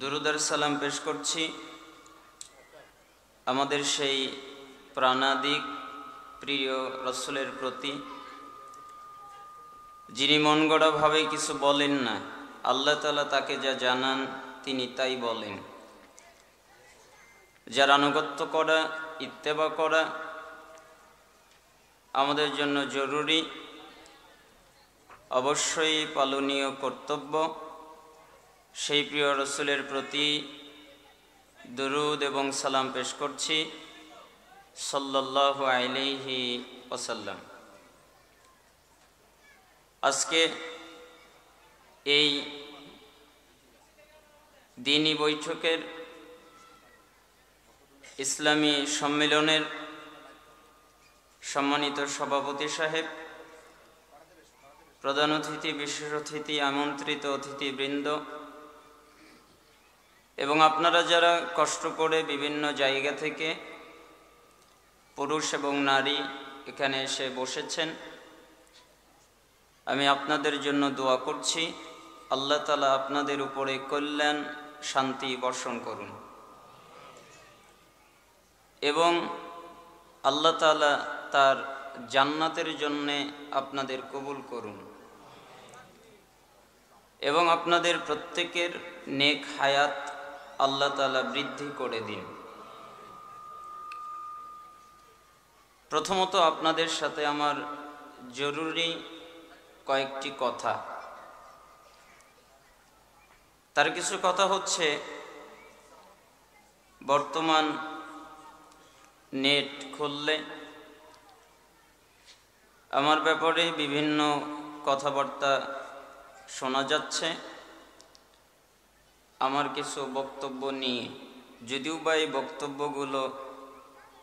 দুরূদ আর সালাম পেশ করছি আমাদের সেই প্রাণাদিক প্রিয় রাসূলের প্রতি, যিনি মন গড়াভাবে কিছু বলেন না, আল্লাহ তাআলা তাকে যা জানান তিনি তাই বলেন। যার আনুগত্য করা, ইত্তেবা করা আমাদের জন্য জরুরি, অবশ্যই পালনীয় কর্তব্য। সেই প্রিয় রাসূলের প্রতি দুরূদ এবং সালাম পেশ করছি সাল্লাল্লাহু আলাইহি ওয়াসাল্লাম। আজকে এই দ্বীনি বৈঠকের ইসলামী সম্মেলনের সম্মানিত সভাপতি সাহেব, প্রধান অতিথি, বিশেষ অতিথি, আমন্ত্রিত অতিথিবৃন্দ এবং আপনারা যারা কষ্ট করে বিভিন্ন জায়গা থেকে পুরুষ এবং নারী এখানে এসে বসেছেন, আমি আপনাদের জন্য দোয়া করছি। আল্লাহ তাআলা আপনাদের উপরে কল্যাণ শান্তি বর্ষণ করুন এবং আল্লাহ তাআলা তার জান্নাতের জন্যে আপনাদের কবুল করুন এবং আপনাদের প্রত্যেকের নেক হায়াত আল্লাহ তাআলা বৃদ্ধি করে দিন। প্রথমত আপনাদের সাথে আমার জরুরি কয়েকটি কথা। তার কিছু কথা হচ্ছে, বর্তমান নেট খুললে আমার ব্যাপারে বিভিন্ন কথাবার্তা শোনা যাচ্ছে আমার কিছু বক্তব্য নিয়ে, যদিও বা এই বক্তব্যগুলো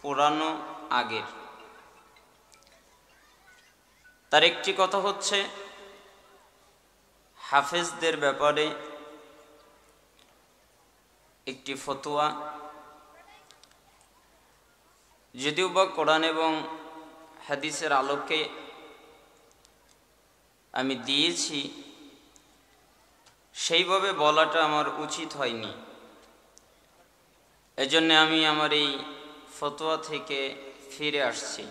পুরানো, আগের। তার একটি কথা হচ্ছে হাফেজদের ব্যাপারে একটি ফতোয়া, যদিও বা কোরআন এবং হাদিসের আলোকে আমি দিয়েছি, সেইভাবে বলাটা আমার উচিত হয়নি। এজন্য আমি আমার এই ফতোয়া থেকে ফিরে আসছি।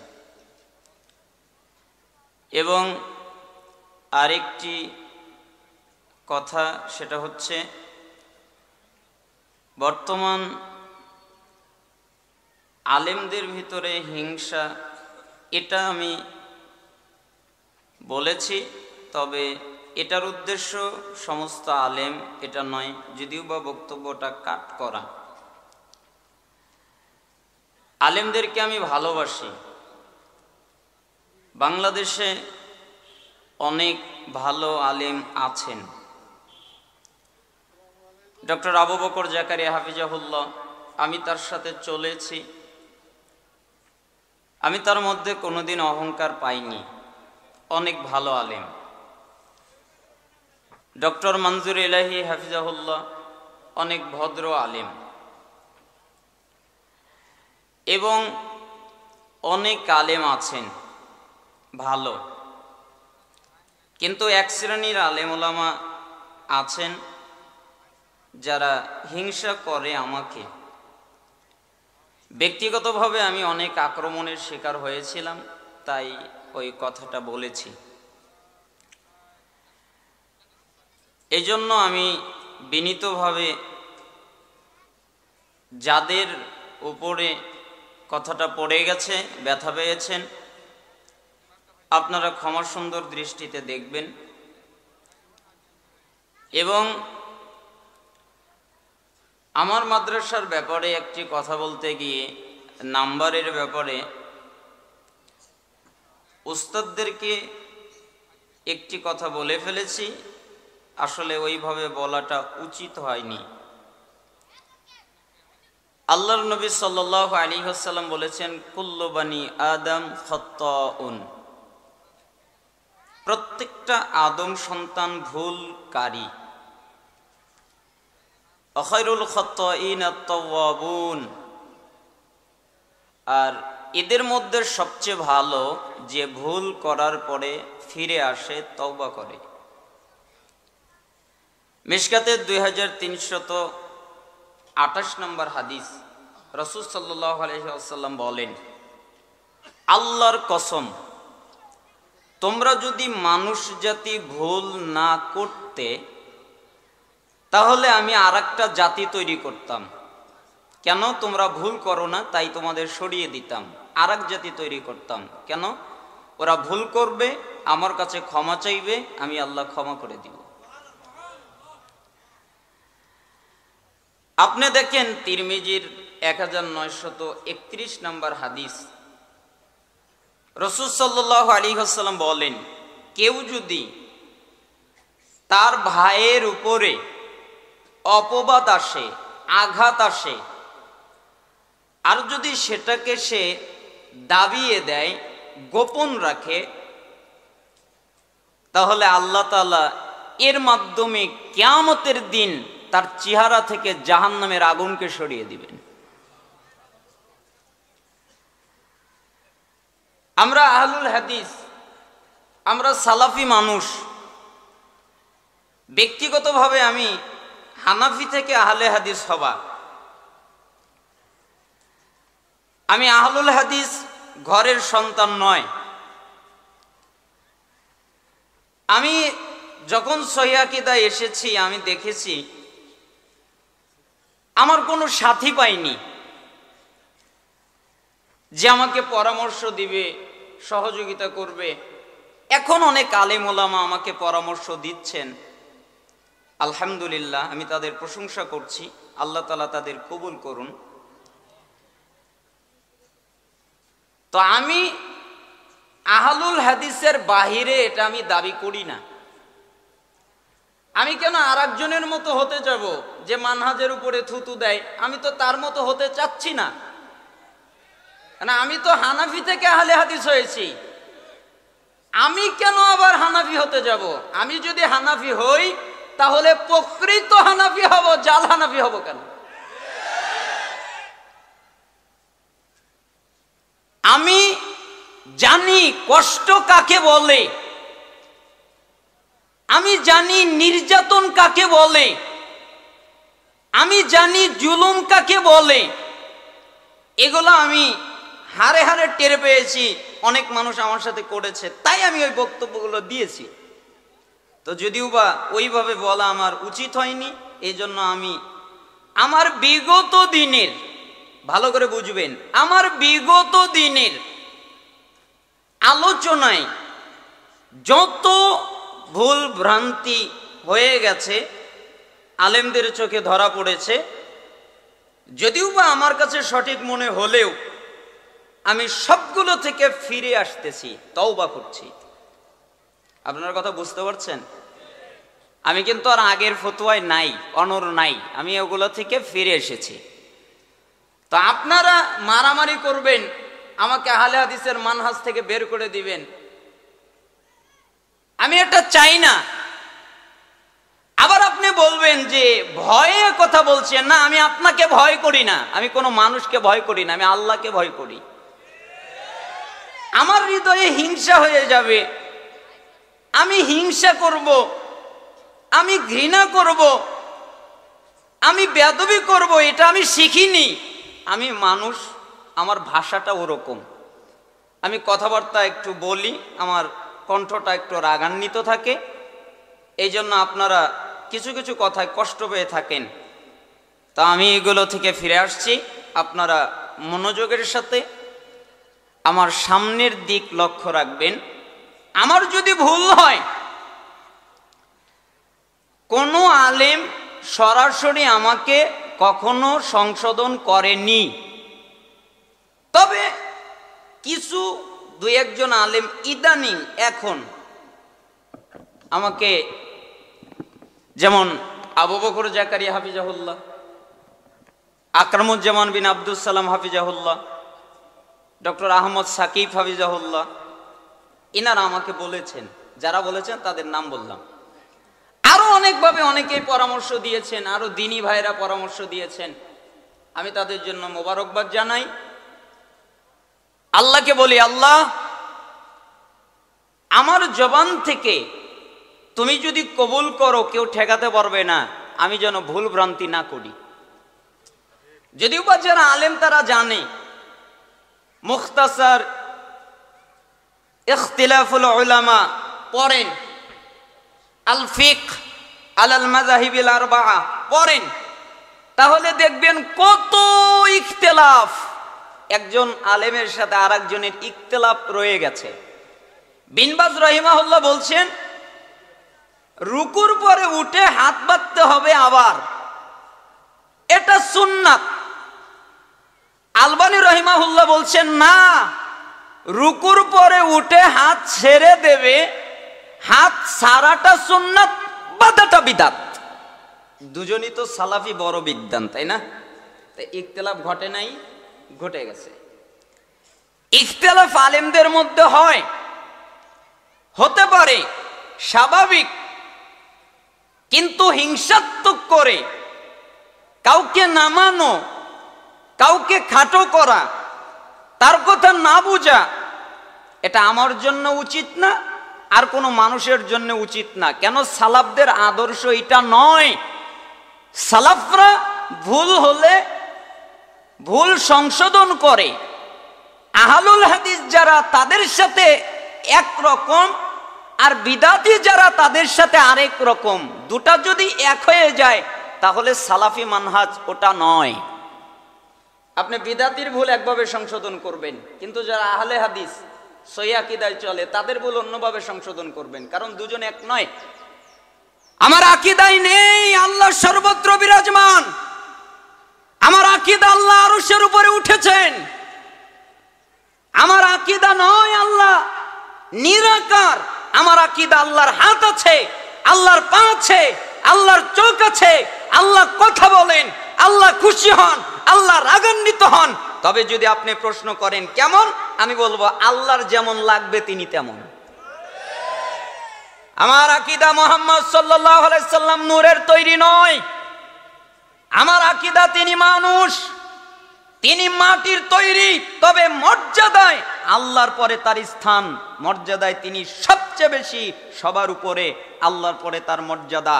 এবং আরেকটি কথা, সেটা হচ্ছে বর্তমান আলেমদের ভিতরে হিংসা, এটা আমি বলেছি, তবে এটার উদ্দেশ্য সমস্ত আলেম এটা নয়, যদিও বা বক্তব্যটা কাট করা। আলেমদেরকে আমি ভালোবাসি। বাংলাদেশে অনেক ভালো আলেম আছেন। ডক্টর আবু বকর জাকারিয়া হাফিজাহুল্লাহ, আমি তার সাথে চলেছি, আমি তার মধ্যে কোনোদিন অহংকার পাইনি। অনেক ভালো আলেম। ডক্টর মনজুর ইলাহি হাফিজাহুল্লাহ অনেক ভদ্র আলেম এবং অনেক আলেম আছেন ভালো, কিন্তু এক শ্রেণীর আলেম ওলামা আছেন যারা হিংসা করে আমাকে। ব্যক্তিগতভাবে আমি অনেক আক্রমণের শিকার হয়েছিলাম, তাই ওই কথাটা বলেছি। এজন্য আমি বিনীতভাবে যাদের উপরে কথাটা পড়ে গেছে, ব্যথা পেয়েছেন, আপনারা ক্ষমা সুন্দর দৃষ্টিতে দেখবেন। এবং আমার মাদ্রাসার ব্যাপারে একটি কথা বলতে গিয়ে, নাম্বারের ব্যাপারে উস্তাদদেরকে একটি কথা বলে ফেলেছি, আসলে ওইভাবে বলাটা উচিত হয়নি। আল্লাহর নবী সাল্লাল্লাহু আলাইহি ওয়াসাল্লাম বলেছেন, কুল্লু বানি আদম খাত্তাউন, প্রত্যেকটা আদম সন্তান ভুলকারী। খায়রুল খাত্তাইন আত-তাওয়াবুন, আর এদের মধ্যে সবচেয়ে ভালো যে ভুল করার পরে ফিরে আসে, তওবা করে। মিশকাতে 28 নম্বর হাদিস, রাসূল সাল্লাল্লাহু আলাইহি ওয়াসাল্লাম বলেন, আল্লাহর কসম, তোমরা যদি মানুষ জাতি ভুল না করতে তাহলে আমি আরেকটা জাতি তৈরি করতাম। কেন? তোমরা ভুল করো না তাই তোমাদের সরিয়ে দিতাম, আরেক জাতি তৈরি করতাম। কেন? ওরা ভুল করবে, আমার কাছে ক্ষমা চাইবে, আমি আল্লাহ ক্ষমা করে দিব। আপনি দেখেন তিরমিজির 1931 নম্বর হাদিস, রাসূল সাল্লাল্লাহু আলাইহি ওয়াসাল্লাম বলেন, কেউ যদি তার ভাইয়ের উপরে অপবাদ আসে, আঘাত আসে, আর যদি সেটাকে সে দাবিয়ে দেয়, গোপন রাখে, তাহলে আল্লাহ তাআলা এর মাধ্যমে কিয়ামতের দিন তার চেহারা থেকে জাহান্নামের আগুনকে সরিয়ে দিবেন। আমরা আহলুল হাদিস, আমরা সালাফি মানুষ। ব্যক্তিগতভাবে আমি হানাফি থেকে আহলে হাদিস হবা। আমি আহলুল হাদিস ঘরের সন্তান নয়। আমি যখন সহিহ আকীদায় এসেছি আমি দেখেছি আমার কোনো সাথী পাইনি যে আমাকে পরামর্শ দিবে, সহযোগিতা করবে। এখন অনেক আলেম ওলামা আমাকে পরামর্শ দিচ্ছেন, আলহামদুলিল্লাহ, আমি তাদের প্রশংসা করছি। আল্লাহ তাআলা তাদের কবুল করুন। তো আমি আহলুল হাদিসের বাহিরে এটা আমি দাবি করি না। আমি কেন আরেকজনের মতো হতে যাব যে মানহাজের উপরে থুতু দেয়? আমি তো তার মতো হতে চাচ্ছি না। না, আমি তো হানাফি থেকে আহলে হাদিস হয়েছি। আমি কেন আবার হানাফি হতে যাব? আমি যদি হানাফি হই তাহলে প্রকৃত হানাফি হব, জাল হানাফি হব কেন? আমি জানি কষ্ট কাকে বলে, আমি জানি নির্যাতন কাকে বলে, আমি জানি জুলুম কাকে বলে। এগুলো আমি হারে হারে টের পেয়েছি, অনেক মানুষ আমার সাথে করেছে, তাই আমি ওই বক্তব্যগুলো দিয়েছি। তো যদিও বা ওইভাবে বলা আমার উচিত হয়নি, এই জন্য আমি আমার বিগত দিনের, ভালো করে বুঝবেন, আমার বিগত দিনের আলোচনায় যত ভুল ভ্রান্তি হয়ে গেছে আলেমদের চোখে ধরা পড়েছে, যদিও বা আমার কাছে সঠিক মনে হলেও আমি সবগুলো থেকে ফিরে আসতেছি, তওবা করছি। আপনার কথা বুঝতে পারছেন? আমি কিন্তু আর আগের ফতোয়ায় নাই, অনর নাই, আমি ওগুলো থেকে ফিরে এসেছি। তো আপনারা মারামারি করবেন, আমাকে আহলে হাদিসের মানহাজ থেকে বের করে দিবেন, আমি এটা চাই না। আবার আপনি বলবেন যে ভয়ে কথা বলছেন। না, আমি আপনাকে ভয় করি না, আমি কোনো মানুষকে ভয় করি না, আমি আল্লাহকে ভয় করি। আমার হৃদয়ে হিংসা হয়ে যাবে, আমি হিংসা করব, আমি ঘৃণা করব, আমি বেয়াদবি করব, এটা আমি শিখিনি। আমি মানুষ, আমার ভাষাটা ওরকম, আমি কথাবার্তা একটু বলি, আমার কণ্ঠটা একটু রাগান্বিত থাকে, এই জন্য আপনারা কিছু কিছু কথায় কষ্ট পেয়ে থাকেন। তা আমি এগুলো থেকে ফিরে আসছি। আপনারা মনোযোগের সাথে আমার সামনের দিক লক্ষ্য রাখবেন। আমার যদি ভুল হয়, কোনো আলেম সরাসরি আমাকে কখনো সংশোধন করেনি, তবে কিছু দুই একজন আলেম ইদানিং এখন আমাকে, যেমন আবু বকর জাকারিয়া হাফিজাহুল্লাহ, আকরামুজ্জামান বিন আব্দুস সালাম হাফিজাহুল্লাহ, ডক্টর আহমদ সাকিব হাফিজাহুল্লাহ, ইনারা আমাকে বলেছেন। যারা বলেছেন তাদের নাম বললাম। আরো অনেকভাবে অনেকেই পরামর্শ দিয়েছেন, আরো দিনী ভাইরা পরামর্শ দিয়েছেন, আমি তাদের জন্য মোবারকবাদ জানাই। আল্লাহকে বলি, আল্লাহ, আমার জবান থেকে তুমি যদি কবুল করো কেউ ঠেকাতে পারবে না, আমি যেন ভুল ভ্রান্তি না করি। যদিও বা যারা আলেম তারা জানে মুখতাসার ইখতিলাফুল উলামা পড়েন, আল ফিকহ আলাল মাযাহিবিল আরবাআ পড়েন, তাহলে দেখবেন কত ইখতিলাফ, একজন আলেমের সাথে আরেকজনের ইখতিলাফ রয়ে গেছে। বিন বাজ রাহিমাহুল্লাহ বলছেন রুকুর পরে উঠে হাত বাঁধতে হবে, আবার এটা সুন্নাত। আলবানী রাহিমাহুল্লাহ বলছেন না, রুকুর পরে উঠে হাত ছেড়ে দেবে, হাত ছাড়াটা সুন্নাত, বাঁধাটা বিদআত। দুজনই তো সালাফি বড় বিদ্বান, তাই না? তাই ইখতিলাফ ঘটে নাই, ঘটে গেছে। ইখতিলাফ আলেমদের মধ্যে হয়, হতে পারে স্বাভাবিক, কিন্তু হিংসাত্মক করে কাউকে নামানো, কাউকে খাটো করা, তার কথা না বুঝা, এটা আমার জন্য উচিত না, আর কোনো মানুষের জন্য উচিত না। কেন? সালাফদের আদর্শ এটা নয়। সালাফরা ভুল হলে ভুল সংশোধন করে, আহলুল হাদিস যারা তাদের সাথে একরকম, আর বিদাতি যারা তাদের সাথে আরেক রকম। দুটা যদি এক হয়ে যায় তাহলে সালাফি মানহাজ ওটা নয়। আপনি বিদাতির ভুল একভাবে সংশোধন করবেন, কিন্তু যারা আহলে হাদিস সহিহ আকীদায় চলে তাদের ভুল অন্যভাবে সংশোধন করবেন, কারণ দুজন এক নয়। আমার আকীদায় নেই আল্লাহ সর্বত্র বিরাজমান, আমার আকীদা আল্লাহ আরশের উপরে উঠেছেন, আমার আকীদা নয় আল্লাহ নিরাকার, আমার আকীদা আল্লাহর হাত আছে, আল্লাহর পা আছে, আল্লাহর চোখ আছে, আল্লাহ কথা বলেন, আল্লাহ খুশি হন, আল্লাহ রাগান্বিত হন। তবে যদি আপনি প্রশ্ন করেন কেমন, আমি বলবো আল্লাহর যেমন লাগবে তিনি তেমন। আমার আকীদা মুহাম্মদ সাল্লাল্লাহু আলাইহি সাল্লাম নূরের তৈরি নয়, আমার আকীদা তিনি মানুষ, তিনি মাটির তৈরি, তবে মর্যাদায় আল্লাহর পরে তার স্থান, মর্যাদায় তিনি সবচেয়ে বেশি, সবার উপরে, আল্লাহর পরে তার মর্যাদা,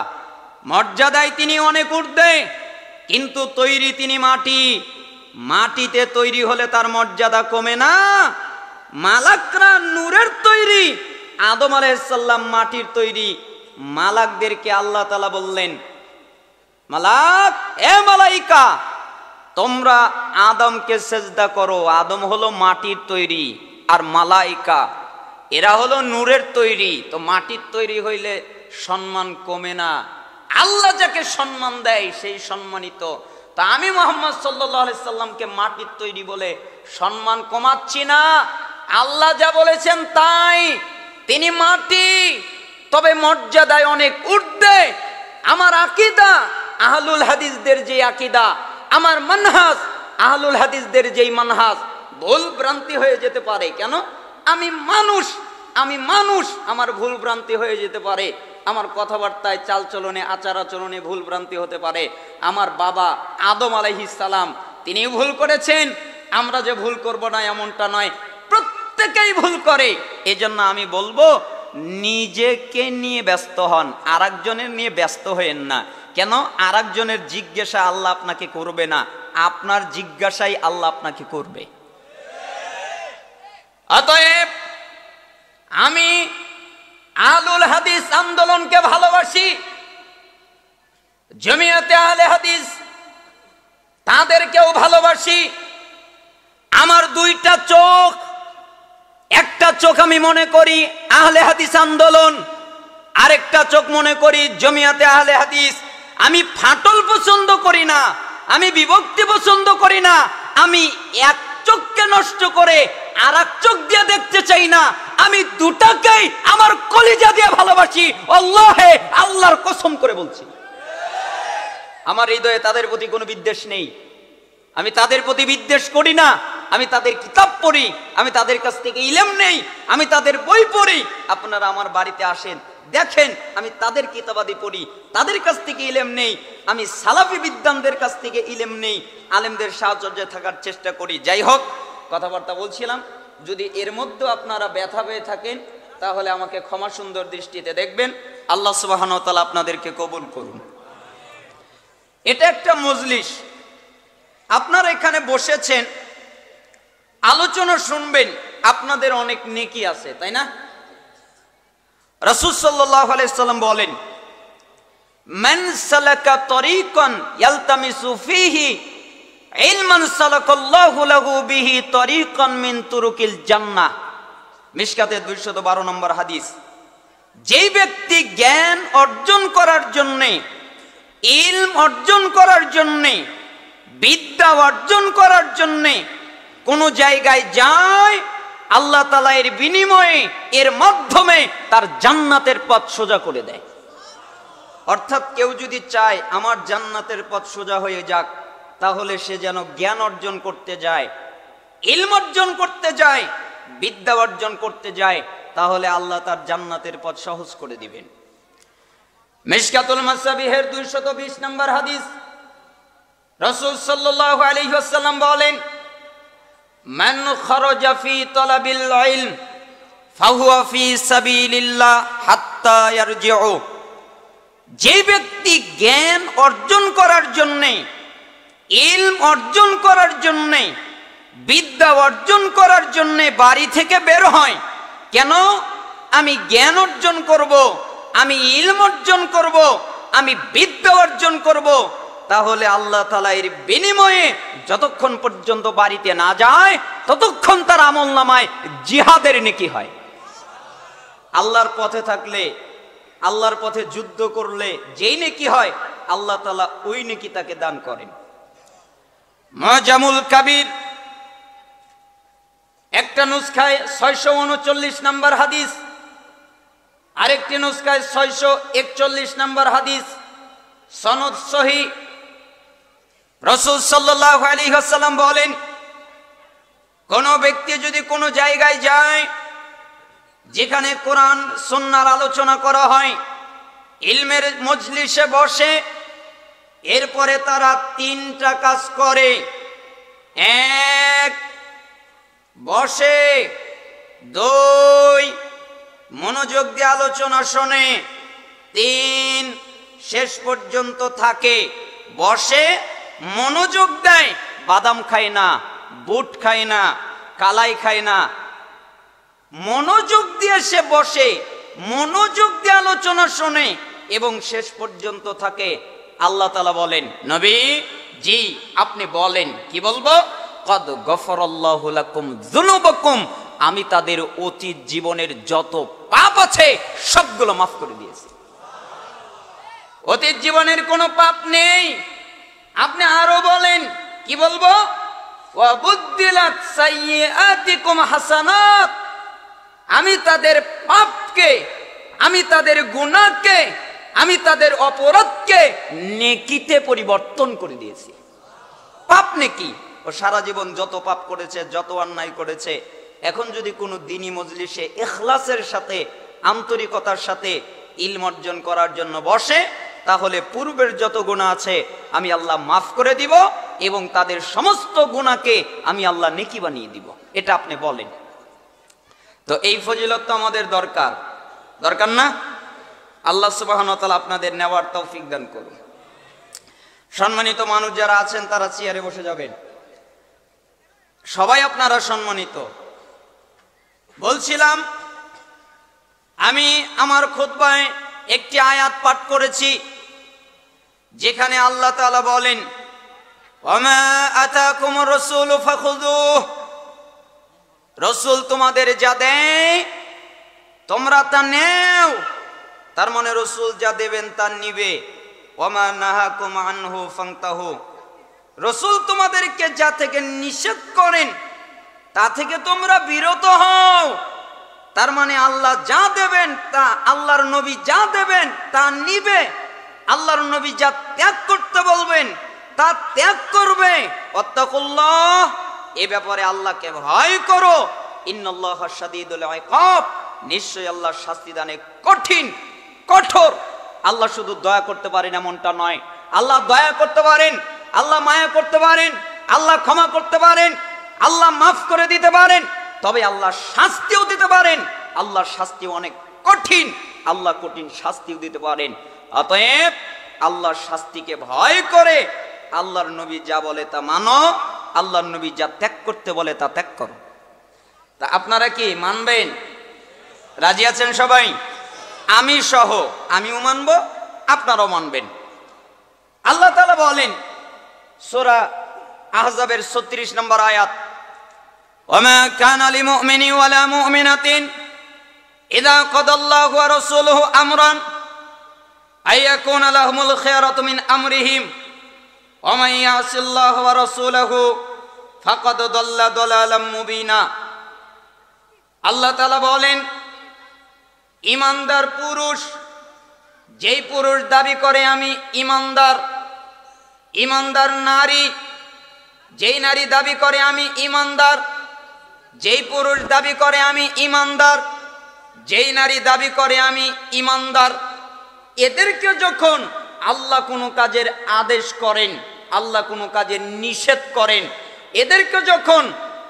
মর্যাদায় তিনি অনেক ঊর্ধ্বে, কিন্তু তৈরি তিনি মাটি, মাটিতে তৈরি হলে তার মর্যাদা কমে না। মালাকরা নূরের তৈরি, আদম আলাইহিস সালাম মাটির তৈরি। মালাকদেরকে আল্লাহ তাআলা বললেন, মালাক, এ মালাইকা, তোমরা আদমকে সেজদা করো। আদম হলো মাটির তৈরি, আর মালাইকা এরা হলো নূরের তৈরি। তো মাটির তৈরি হইলে সম্মান কমে না, আল্লাহ যাকে সম্মান দেয় সেই সম্মানিত। তা আমি মুহাম্মদ সাল্লাল্লাহু আলাইহি সাল্লামকে মাটির তৈরি বলে সম্মান কমাচ্ছি না, আল্লাহ যা বলেছেন তাই, তিনি মাটি, তবে মর্যাদায় অনেক ঊর্ধ্বে। আমার আকীদা আহলুল হাদিসদের যে আকীদা, আমার মানহাজ আহলুল হাদিসদের যেই মানহাজ, ভুল ভ্রান্তি হয়ে যেতে পারে। কেন? আমি মানুষ, আমি মানুষ, আমার ভুল ভ্রান্তি হয়ে যেতে পারে, আমার কথাবার্তায়, চালচলনে, আচার আচরণে ভুল ভ্রান্তি হতে পারে। আমার বাবা আদম আলাইহিস সালাম তিনি ভুল করেছেন, আমরা যে ভুল করব না এমনটা নয়, প্রত্যেকেই ভুল করে। এজন্য আমি বলবো নিজেকে নিয়ে ব্যস্ত হন, আরেকজনের নিয়ে ব্যস্ত হয়েন না। কেন? আরেকজনের জিজ্ঞাসা আল্লাহ আপনাকে করবে না, আপনার জিজ্ঞাসাই আল্লাহ আপনাকে করবে। অতএব আমি আহলুল হাদিস আন্দোলনকে ভালোবাসি, জমিয়তে আহলে হাদিস তাদেরকেও ভালোবাসি। আমার দুইটা চোখ, একটা চোখ আমি মনে করি আহলে হাদিস আন্দোলন, আরেকটা চোখ মনে করি জমিয়তে আহলে হাদিস। আমি ফাটল পছন্দ করি না, আমি বিভক্তি পছন্দ করি না, আমি এক চোখকে নষ্ট করে আর এক চোখ দিয়ে দেখতে চাই না, আমি দুটাকেই আমার কলিজা দিয়ে ভালোবাসি। আল্লাহে, আল্লাহর কসম করে বলছি, আমার হৃদয়ে তাদের প্রতি কোনো বিদ্বেষ নেই, আমি তাদের প্রতি বিদ্বেষ করি না। আমি তাদের কিতাব পড়ি, আমি তাদের কাছ থেকে ইলম নেই, আমি তাদের বই পড়ি। আপনারা আমার বাড়িতে আসেন, দেখেন আমি তাদের কিতাবাদি পড়ি, তাদের কাছ থেকে ইলম নেই। আমি সালাফি বিদ্বানদের কাছ থেকে ইলম নেই, আলেমদের সাহায্যে থাকার চেষ্টা করি। যাই হোক, কথাবার্তা বলছিলাম, যদি এর মধ্যে আপনারা ব্যথা পেয়ে থাকেন তাহলে আমাকে ক্ষমা সুন্দর দৃষ্টিতে দেখবেন। আল্লাহ সুবহানাহু ওয়া তাআলা আপনাদেরকে কবুল করুন। এটা একটা মজলিস, আপনারা এখানে বসেছেন, আলোচনা শুনবেন, আপনাদের অনেক নেকি আছে, তাই না? রাসূল সাল্লাল্লাহু আলাইহি সাল্লাম বলেন, মান সালাকা তরিকান ইয়ালতামিসু ফীহি ইলমান সালাকাল্লাহু লাহু বিহি তরিকান মিন তুরুকিল জান্নাহ। মিশকাতে 212 নম্বর হাদিস। যেই ব্যক্তি জ্ঞান অর্জন করার জন্যে, ইলম অর্জন করার জন্যে, বিদ্যা অর্জন করার জন্যে কোন জায়গায় যায়, আল্লাহ তাআলা এর বিনিময়ে, এর মাধ্যমে তার জান্নাতের পথ সোজা করে দেয়। অর্থাৎ কেউ যদি চায় আমার জান্নাতের পথ সোজা হয়ে যাক, তাহলে সে যেন জ্ঞান অর্জন করতে যায়, ইলম অর্জন করতে যায়, বিদ্যা অর্জন করতে যায়, তাহলে আল্লাহ তার জান্নাতের পথ সহজ করে দিবেন। মিশকাতুল মাসাবিহের 220 নম্বর হাদিস। রাসূল সাল্লাল্লাহু আলাইহি ওয়াসাল্লাম বলেন, মান খারাজা ফি তালাবিল ইলম ফাহুয়া ফি সাবিলিল্লাহ হাত্তা ইয়ারজিউ। যে ব্যক্তি জ্ঞান অর্জন করার জন্যে, ইলম অর্জন করার জন্যে, বিদ্যা অর্জন করার জন্যে বাড়ি থেকে বের হয়, কেন? আমি জ্ঞান অর্জন করব, আমি ইলম অর্জন করব, আমি বিদ্যা অর্জন করব, তাহলে আল্লাহ তাআলা এর বিনিময়ে যতক্ষণ পর্যন্ত বাড়িতে না যায়, ততক্ষণ তার আমলনামায় জিহাদের নেকি হয়। আল্লাহর পথে থাকলে, আল্লাহর পথে যুদ্ধ করলে যেই নেকি হয়, আল্লাহ তাআলা ওই নেকি তাকে দান করেন। মুজামুল কাবির একটা নুসখায় 639 নম্বর হাদিস, আরেকটি নুসখায় 641 নম্বর হাদিস, সনদ সহিহ। রাসূল সাল্লাল্লাহু আলাইহি ওয়াসাল্লাম বলেন, কোন ব্যক্তি যদি কোনো জায়গায় যায় যেখানে কোরআন সুন্নাহর আলোচনা করা হয়, ইলমের মজলিসে বসে, এরপরে তারা 3টা কাজ করে। 1 বসে, 2 মনোযোগ দিয়ে আলোচনা শোনে, 3 শেষ পর্যন্ত থাকে। বসে, মনোযোগ দেয়, বাদাম খায় না, বুট খায় না, কালাই খায় না, মনোযোগ দিয়ে সে বসে, মনোযোগ দিয়ে আলোচনা শোনে এবং শেষ পর্যন্ত থাকে। আল্লাহ তাআলা বলেন, নবী জি আপনি বলেন, কি বলবো? কদ গফরাল্লাহু লাকুম যুনুবাকুম, আমি তাদের অতীত জীবনের যত পাপ আছে সবগুলো মাফ করে দিয়েছি। অতীত জীবনের কোনো পাপ নেই। আপনি আরো বলেন, কি বলবো? ওয়া বুদ্দিলাত সাইয়্যাতিকুম হাসানাত, আমি তাদের পাপকে, আমি তাদের গুনাহকে, আমি তাদের অপরাধকে নেকিতে পরিবর্তন করে দিয়েছি। পাপ নেকি, ও সারা জীবন যত পাপ করেছে, যত অন্যায় করেছে, এখন যদি কোনো দ্বীনি মজলিসে ইখলাসের সাথে, আন্তরিকতার সাথে ইলম অর্জন করার জন্য বসে, তাহলে পূর্বের যত গুনাহ আছে আমি আল্লাহ মাফ করে দিব এবং তাদের সমস্ত গুনাহকে আমি আল্লাহ নেকি বানিয়ে দিব। এটা আপনি বলেন। তো এই ফজিলত তো আমাদের দরকার, দরকার না? আল্লাহ সুবহানাহু ওয়া তাআলা আপনাদের নেওয়ার তৌফিক দান করুন। সম্মানিত মানুষ যারা আছেন তারা চেয়ারে বসে যাবেন। সবাই আপনারা সম্মানিত। বলছিলাম, আমি আমার খুতবায় একটি আয়াত পাঠ করেছি, যেখানে আল্লাহ তাআলা বলেন, ওয়ামা আতাকুমুর রাসূলু ফাখুযুহু, রাসূল তোমাদের যা দেয় তোমরা তা নেও। তার মানে রাসূল যা দেবেন তা নিবে। ওয়ামা নাহাকুম আনহু ফান্তাহু, রাসূল তোমাদেরকে যা থেকে নিষেধ করেন তা থেকে তোমরা বিরত হও। তার মানে আল্লাহ যা দেবেন তা, আল্লাহর নবী যা দেবেন তা নিবে, আল্লাহর নবী যা ত্যাগ করতে বলবেন তা ত্যাগ করবে। ওয়াত্তাকুল্লাহ, এ ব্যাপারে আল্লাহকে ভয় করো। ইন্নাল্লাহা শাদীদুল ইকাব, নিশ্চয়ই আল্লাহ শাস্তি দানে কঠিন, কঠোর। আল্লাহ শুধু দয়া করতে পারেন এমনটা নয়, আল্লাহ দয়া করতে পারেন, আল্লাহ মায়া করতে পারেন, আল্লাহ ক্ষমা করতে পারেন, আল্লাহ মাফ করে দিতে পারেন, তবে আল্লাহ শাস্তিও দিতে পারেন। আল্লাহর শাস্তি অনেক কঠিন, আল্লাহ কঠিন শাস্তিও দিতে পারেন। অতএব আল্লাহর শাস্তিকে ভয় করে আল্লাহর নবী যা বলে তা মানো, আল্লাহর নবী যা ত্যাগ করতে বলে তা ত্যাগ করো। তা আপনারা কি মানবেন? রাজি আছেন সবাই? আমি সহ আমিও মানবো, আপনারাও মানবেন। আল্লাহ তাআলা বলেন সূরা আহজাবের 36 নম্বর আয়াত, ওয়ামা কানা লিমুমিনিন ওয়ালা মুমিনাতিন ইযা কাদাল্লাহু ওয়া রাসূলুহু আমরান আইয়াকুনা লাহুমুল খিয়ারাতু মিন আমরিহিম ওয়া মান ইয়াসিল্লাহু ওয়া রাসূলুহু ফাকাদ দাল্লা দালালাম মুবিনা। আল্লাহ তাআলা বলেন, ইমানদার পুরুষ, যেই পুরুষ দাবি করে আমি ইমানদার, ইমানদার নারী, যেই নারী দাবি করে আমি ইমানদার, যেই পুরুষ দাবি করে আমি ইমানদার, যেই নারী দাবি করে আমি ইমানদার, এদেরকে যখন আল্লাহ কোনো কাজের আদেশ করেন, আল্লাহ কোনো কাজের নিষেধ করেন, এদেরকে যখন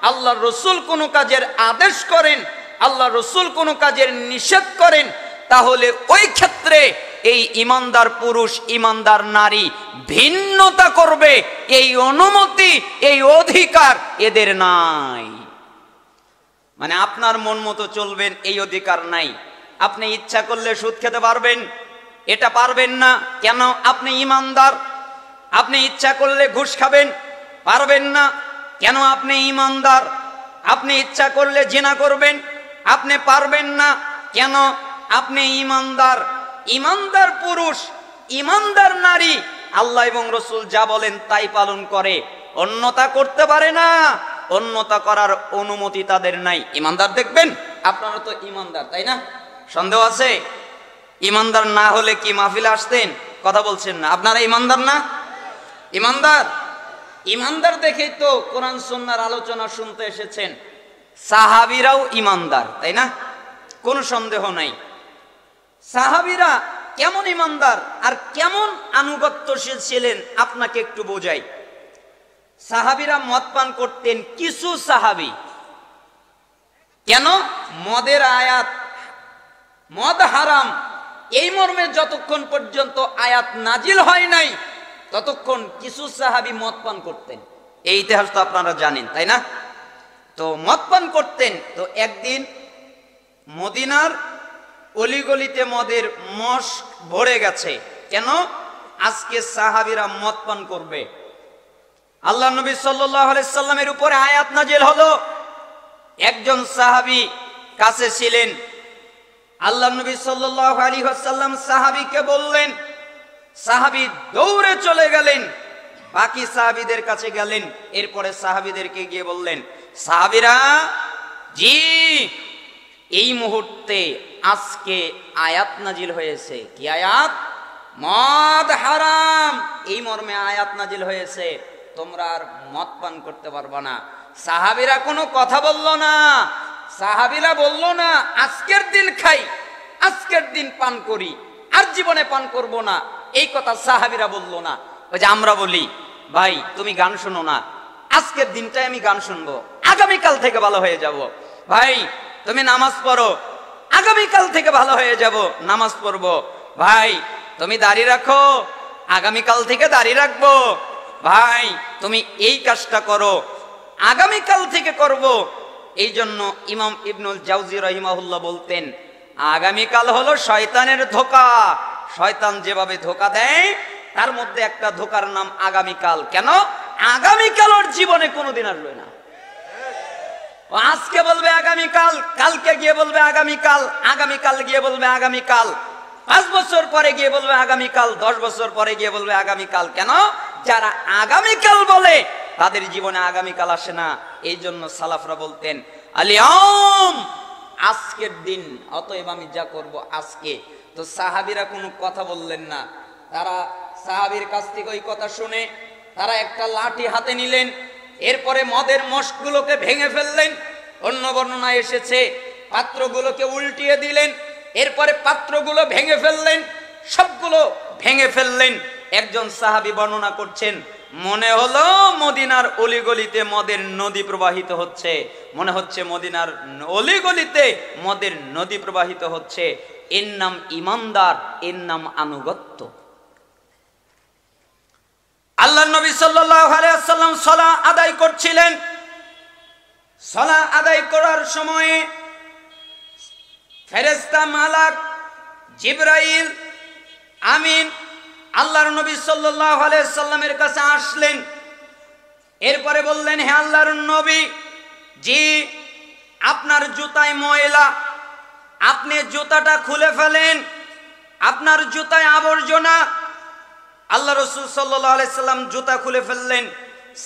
আল্লাহ রসুল কোনো কাজের আদেশ করেন, আল্লাহ রসুল কোনো কাজের নিষেধ করেন, তাহলে ওই ক্ষেত্রে এই ইমানদার পুরুষ ইমানদার নারী ভিন্নতা করবে, এই অনুমতি এই অধিকার এদের নাই। মানে আপনার মন মতো চলবেন এই অধিকার নাই। আপনি ইচ্ছা করলে সুদ খেতে পারবেন, এটা পারবেন না। কেন? আপনি ইমানদার। আপনি ইচ্ছা করলে ঘুষ খাবেন, পারবেন না। কেন? আপনি ইমানদার। আপনি ইচ্ছা করলে জিনা করবেন, আপনি পারবেন না। কেন? আপনি ইমানদার। ইমানদার পুরুষ ইমানদার নারী আল্লাহ এবং রসুল যা বলেন তাই পালন করে, অন্যতা করতে পারে না। অন্যতা করার অনুমতি তাদের নাই। ইমানদার দেখবেন, আপনারা তো ইমানদার, তাই না? সন্দেহ আছে? ইমানদার না হলে কি মাহফিলে আসতেন? কথা বলছেন না। আপনারা ইমানদার না? ইমানদার। ইমানদার দেখেই তো কোরআন সুন্নাহর আলোচনা শুনতে এসেছেন। সাহাবীরাও ইমানদার, তাই না? কোনো সন্দেহ নাই। সাহাবীরা কেমন ইমানদার আর কেমন আনুগত্যশীল ছিলেন আপনাকে একটু বোঝাই। সাহাবীরা মদ পান করতেন, কিছু সাহাবী। কেন? মদের আয়াত, মদ হারাম এই মর্মে যতক্ষণ পর্যন্ত আয়াত নাজিল হয় নাই ততক্ষণ কিছু সাহাবী মদ পান করতেন। এই ইতিহাস তো আপনারা জানেন, তাই না? তো মদ পান করতেন। তো একদিন মদিনার অলিগলিতে মদের মশক ভরে গেছে। কেন? আজকে সাহাবীরা মদ পান করবে। আল্লাহ নবী সাল্লাল্লাহু আলাইহি সাল্লামের উপরে আয়াত নাজিল হলো। একজন সাহাবী কাছে ছিলেন। আল্লাহ নবী সাল্লাল্লাহু আলাইহি ওয়াসাল্লাম সাহাবীকে বললেন, সাহাবী দৌড়ে চলে গেলেন, বাকি সাহাবীদের কাছে গেলেন। এরপরে সাহাবীদেরকে গিয়ে বললেন, সাহাবীরা, জি এই মুহূর্তে আজকে আয়াত নাজিল হয়েছে। কি আয়াত? মদ হারাম এই মর্মে আয়াত নাজিল হয়েছে, তোমরা আর মদ পান করতে পারবে না। সাহাবীরা কোনো কথা বলল না। সাহাবীরা বলল না আজকের দিন খাই, আজকের দিন পান করি, আর জীবনে পান করব না। এই কথা সাহাবীরা বলল না। ওই যে আমরা বলি, ভাই তুমি গান শোনো না, আজকের দিনটাই আমি গান শুনবো, আগামীকাল থেকে ভালো হয়ে যাব। ভাই তুমি নামাজ পড়ো, আগামীকাল থেকে ভালো হয়ে যাব, নামাজ পড়বো। ভাই তুমি দাড়ি রাখো, আগামীকাল থেকে দাড়ি রাখবো। ভাই তুমি এই কাজটা করো, আগামীকাল থেকে করব। এই জন্য ইমাম ইবনুল জাওজি রাহিমাহুল্লাহ বলতেন, আগামীকাল হলো শয়তানের ধোঁকা। শয়তান যেভাবে ধোঁকা দেয় তার মধ্যে একটা ধোঁকার নাম আগামীকাল। কেন? আগামীকাল ওর জীবনে কোনোদিন আসবে না। আজকে বলবে আগামীকাল, কালকে গিয়ে বলবে আগামীকাল, আগামীকাল গিয়ে বলবে আগামীকাল, 5 বছর পরে গিয়ে বলবে আগামীকাল, 10 বছর পরে গিয়ে বলবে আগামীকাল। কেন? যারা আগামীকাল বলে তাদের জীবনে আগামীকাল আসে না। এই জন্য সালাফরা বলতেন আলিয়াম, আজকের দিন, অতএব আমি যা করব আজকে। তো সাহাবীরা কোনো কথা বললেন না। তারা সাহাবীর কাছ থেকে ওই কথা শুনে তারা একটা লাঠি হাতে নিলেন। এরপরে মদের মশকগুলোকে ভেঙে ফেললেন। অন্য বর্ণনায় এসেছে পাত্রগুলোকে উল্টিয়ে দিলেন। এরপরে পাত্রগুলো ভেঙে ফেললেন, সবগুলো ভেঙে ফেললেন। একজন সাহাবী বর্ণনা করছেন, মনে হলো মদিনার অলিগলিতে মদের নদী প্রবাহিত হচ্ছে। মনে হচ্ছে মদিনার অলিগলিতে মদের নদী প্রবাহিত হচ্ছে। এর নাম ইমানদার, এর নাম আনুগত্য। আল্লাহ নবী সাল্লাল্লাহু আলাইহি ওয়াসাল্লাম সালাত আদায় করছিলেন। সালাত আদায় করার সময়ে ফেরেশতা মালাক জিবরাইল আমিন আল্লাহর নবী সাল্লাল্লাহু আলাইহি ওয়াসাল্লামের কাছে আসলেন। এরপরে বললেন, হে আল্লাহর নবী, জি আপনার জুতায় ময়লা, আপনি জুতাটা খুলে ফেলেন, আপনার জুতায় আবর্জনা। আল্লাহ রাসূল সাল্লাল্লাহু আলাইহি সাল্লাম জুতা খুলে ফেললেন।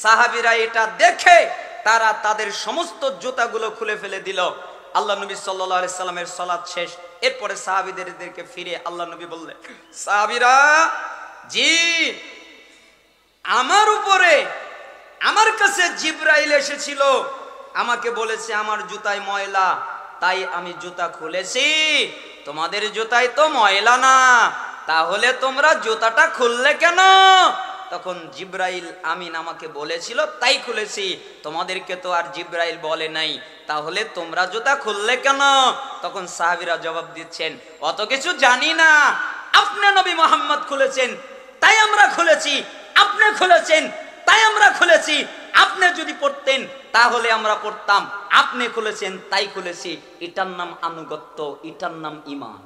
সাহাবীরা এটা দেখে তারা তাদের সমস্ত জুতাগুলো খুলে ফেলে দিল। আল্লাহ নবী সাল্লাল্লাহু আলাইহি সাল্লামের সালাত শেষ। এরপরে সাহাবীদেরকে ফিরে আল্লাহ নবী বললেন, সাহাবীরা, জি আমার উপরে আমার কাছে জিবরাইল এসেছিল, আমাকে বলেছে আমার জুতায় ময়লা, তাই আমি জুতা খুলেছি। তোমাদের জুতায় তো ময়লা না, তাহলে তোমরা জুতাটা খুললে কেন? তখন জিবরাইল আমিন আমাকে বলেছিল তাই খুলেছি, তোমাদেরকে তো আর জিবরাইল বলে নাই, তাহলে তোমরা জুতা খুললে কেন? তখন সাহাবীরা জবাব দিচ্ছেন, অত কিছু জানি না, আপনি নবী মুহাম্মদ খুলেছেন তাই আমরা খুলেছি, আপনি খুলেছেন তাই আমরা খুলেছি, আপনি যদি পড়তেন তাহলে আমরা পড়তাম, আপনি খুলেছেন তাই খুলেছি। এটার নাম আনুগত্য, এটার নাম ঈমান।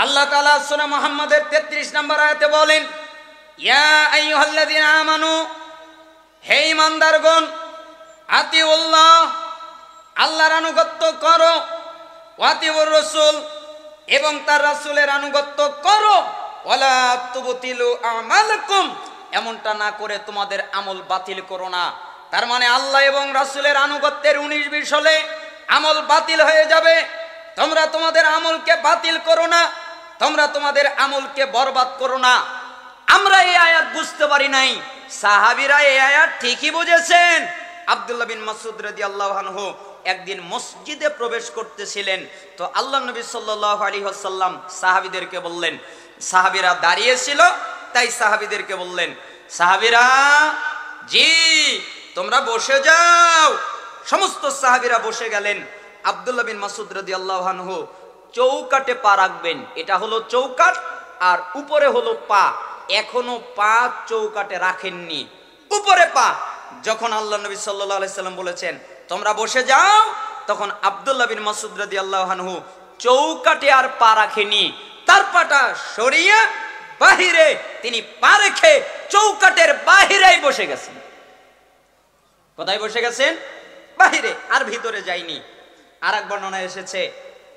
আল্লাহ তাআলা সূরা মুহাম্মাদের 33 নম্বর আয়াতে বলেন, ইয়া আইয়ুহাল্লাযীনা আমানু, হে ঈমানদারগণ, আতিউল্লাহ, আল্লাহর আনুগত্য করো, ওয়াতিউর রাসূল, এবং তার রাসূলের আনুগত্য করো, ওয়ালা তুবতিলু আমালাকুম, এমনটা না করে তোমাদের আমল বাতিল করো না। তার মানে আল্লাহ এবং রাসূলের আনুগত্যের 19-20 হলে আমল বাতিল হয়ে যাবে। তোমরা তোমাদের আমলকে বাতিল করো না, তোমরা তোমাদের আমলকে বরবাদ করো না। আমরা এই আয়াত বুঝতে পারি নাই, সাহাবীরা এই আয়াত ঠিকই বুঝেছেন। আব্দুল্লাহ বিন মাসউদ রাদিয়াল্লাহু আনহু একদিন মসজিদে প্রবেশ করতেছিলেন, তো আল্লাহ নবী সাল্লাল্লাহু আলাইহি ওয়াসাল্লাম সাহাবীদেরকে বললেন, সাহাবীরা দাঁড়িয়ে ছিল তাই সাহাবীদেরকে বললেন, সাহাবীরা, জি তোমরা বসে যাও। সমস্ত সাহাবীরা বসে গেলেন। আব্দুল্লাহ বিন মাসউদ রাদিয়াল্লাহু আনহু চৌকাটে পা রাখবেন, এটা হলো চৌকাট আর উপরে হলো পা, এখনো পা চৌকাটে রাখেননি, উপরে পা। যখন আল্লাহ নবী সাল্লাল্লাহু আলাইহি সাল্লাম বলেছেন তোমরা বসে যাও, তখন আব্দুল্লাহ বিন মাসউদ রাদিয়াল্লাহু আনহু চৌকাটে আর পা রাখেনি, তার পাটা সরিয়ে বাহিরে তিনি পা রেখে চৌকাটের বাহিরেই বসে গেছেন। কোথায় বসে গেছেন? বাহিরে, আর ভিতরে যায়নি। আর এক বর্ণনায় এসেছে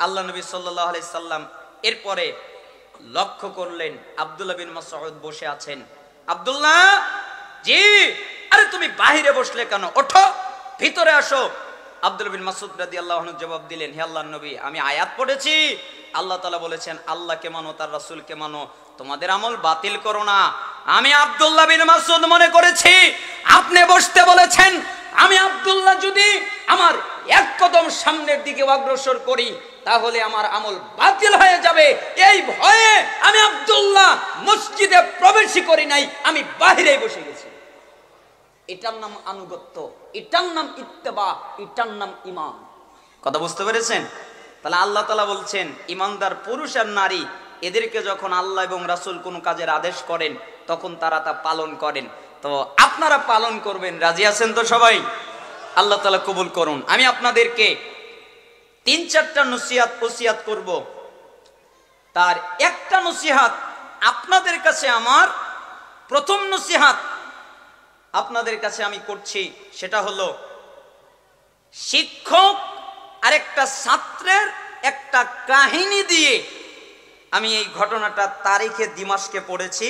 আল্লাহ নবী সাল্লাল্লাহু আলাইহি সাল্লাম এরপরে লক্ষ্য করলেন আব্দুল্লাহ বিন মাসউদ বসে আছেন। আব্দুল্লাহ, জি, আরে তুমি বাহিরে বসলে কেন? ওঠো, ভিতরে আসো। আব্দুল্লাহ বিন মাসউদ রাদিয়াল্লাহু আনহু জবাব দিলেন, হে আল্লাহর নবী, আমি আয়াত পড়েছি, আল্লাহ তাআলা বলেছেন আল্লাহকে মানো, তার রাসূলকে মানো, তোমাদের আমল বাতিল করো না। আমি আব্দুল্লাহ বিন মাসউদ মনে করেছি আপনি বসতে বলেছেন, আমি আব্দুল্লাহ যদি আমার এক কদম সামনের দিকে অগ্রসর করি তাহলে আমার আমল বাতিল হয়ে যাবে, এই ভয়ে আমি আব্দুল্লাহ মসজিদে প্রবেশই করি নাই, আমি বাহিরেই বসে গেছি। এটার নাম আনুগত্য, এটার নাম ইত্তেবা, এটার নাম ঈমান। কথা বুঝতে পেরেছেন? তাহলে আল্লাহ তাআলা বলছেন ঈমানদার পুরুষ আর নারী এদেরকে যখন আল্লাহ এবং রাসূল কোনো কাজের আদেশ করেন তখন তারা তা পালন করেন। তো আপনারা পালন করবেন, রাজি আছেন তো সবাই? আল্লাহ তাআলা কবুল করুন। আমি আপনাদেরকে 3-4টা নসিহত ওসিয়াত করব। তার একটা নসিহত আপনাদের কাছে, আমার প্রথম নসিহত আপনাদের কাছে আমি করছি, সেটা হলো শিক্ষক আর একটা ছাত্রের একটা কাহিনী দিয়ে আমি এই ঘটনাটা তারিখে দিমাশকে পড়েছি,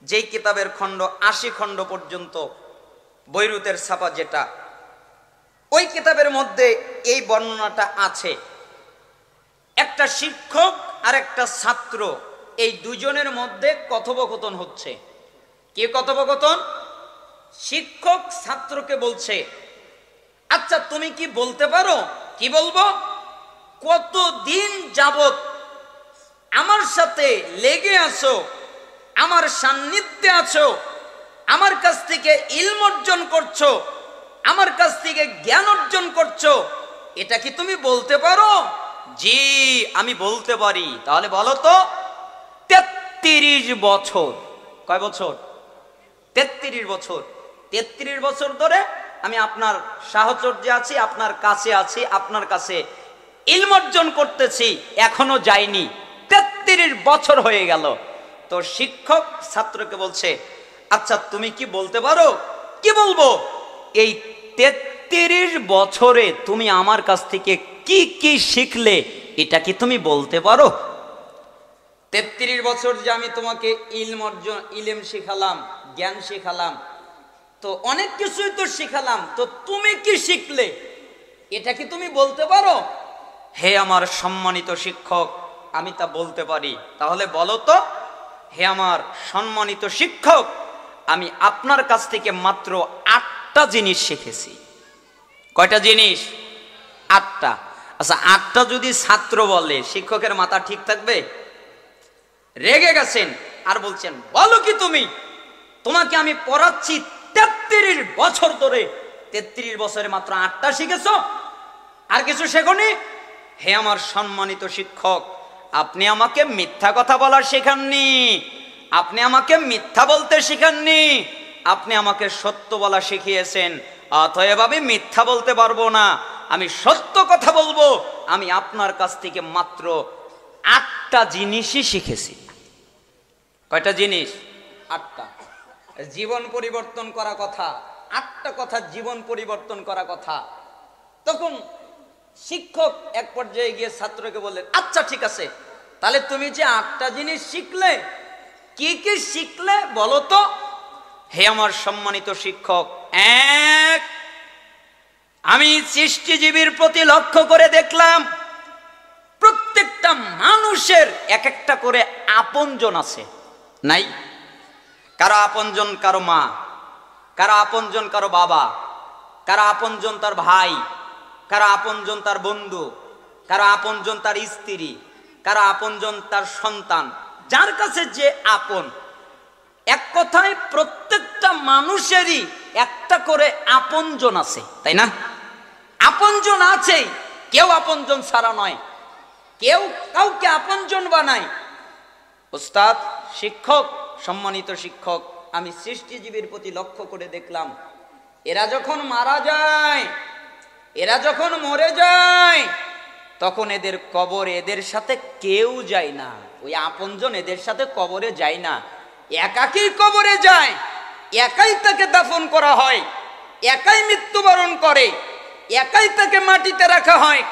যেই কিতাবের খণ্ড 80 খণ্ড পর্যন্ত বৈরুতের ছাপা, যেটা ওই কিতাবের মধ্যে এই বর্ণনাটা আছে। একটা শিক্ষক আর একটা ছাত্র, এই দুজনের মধ্যে কথোপকথন হচ্ছে। কি কথোপকথন? শিক্ষক ছাত্রকে বলছে, আচ্ছা তুমি কি বলতে পারো? কি বলবো? কতদিন যাবত আমার সাথে লেগে আছো, আমার সান্নিধ্যে আছো, আমার কাছ থেকে ইলম অর্জন করছো, আমার কাছ থেকে জ্ঞান অর্জন করছো, এটা কি তুমি বলতে পারো? জি আমি বলতে পারি। তাহলে বলো তো 33 বছর। কয় বছর? 33 বছর। 33 বছর ধরে আমি আপনার সাহচর্যে আছি, আপনার কাছে আছি, আপনার কাছে ইলম অর্জন করতেছি, এখনো যাইনি, 33 বছর হয়ে গেল। তো শিক্ষক ছাত্রকে বলছে, আচ্ছা তুমি কি বলতে পারো? কি বলবো? এই 33 বছরে তুমি আমার কাছ থেকে কি কি শিখলে, এটা কি তুমি বলতে পারো? 33 বছর যে আমি তোমাকে ইলম শিখালাম, জ্ঞান শিখালাম, তো অনেক কিছুই তো শিখালাম, তো তুমি কি শিখলে, এটা কি তুমি বলতে পারো? হে আমার সম্মানিত শিক্ষক, আমি তা বলতে পারি। তাহলে বলো তো। হে আমার সম্মানিত শিক্ষক, আমি আপনার কাছ থেকে মাত্র 8টা জিনিস শিখেছি। কয়টা জিনিস? 8টা। আচ্ছা 8টা যদি ছাত্র বলে, শিক্ষকের মাথা ঠিক থাকবে? রেগে গেছেন আর বলছেন, বলো কি তুমি? তোমাকে আমি পড়াচ্ছি 33 বছর ধরে, 33 বছরে মাত্র 8টা শিখেছো, আর কিছু শেখনি? হে আমার সম্মানিত শিক্ষক, আপনি আমাকে মিথ্যা কথা বলা শেখাননি, আপনি আমাকে মিথ্যা বলতে শিখাননি, আপনি আমাকে সত্য বলা শিখিয়েছেন। অতএব আমি মিথ্যা বলতে পারবো না, আমি সত্য কথা বলবো। আমি আপনার কাছ থেকে মাত্র 8টা জিনিসই শিখেছি। কয়টা জিনিস? 8টা। জীবন পরিবর্তন করা কথা, 8টা কথা জীবন পরিবর্তন করা কথা। তখন শিক্ষক এক পর্যায়ে গিয়ে ছাত্রকে বললেন, আচ্ছা ঠিক আছে, তাহলে তুমি যে 8টা জিনিস শিখলে, কি কি শিখলে বলো তো। হে আমার সম্মানিত শিক্ষক, এক, আমি সৃষ্টিজীবীর প্রতি লক্ষ্য করে দেখলাম প্রত্যেকটা মানুষের এক একটা করে আপনজন আছে, নাই? কারো আপনজন কারো মা, কারো আপনজন কারো বাবা, কারো আপনজন তার ভাই, কারো আপনজন তার বন্ধু, কারো আপনজন তার স্ত্রী, কারো আপনজন তার সন্তান, যার কাছে যে আপন। এক কথায় প্রত্যেকটা মানুষেরই একটা করে আপনজন আছে, তাই না? আপনজন আছে, কেউ আপনজন ছাড়া নয়, কেউ কাউকে আপনজন বানায়। ওস্তাদ, শিক্ষক, সম্মানিত শিক্ষক, আমি সৃষ্টিজীবীর প্রতি লক্ষ্য করে দেখলাম, এরা যখন মারা যায়, এরা যখন মরে যায়, তখন এদের কবরে এদের সাথে কেউ যায় না, ওই আপনজন এদের সাথে কবরে যায় না, একাকী কবরে যায়, একাই তাকে দাফন করা হয়, একাই মৃত্যুবরণ করে, একাই তাকে মাটিতে রাখা হয়,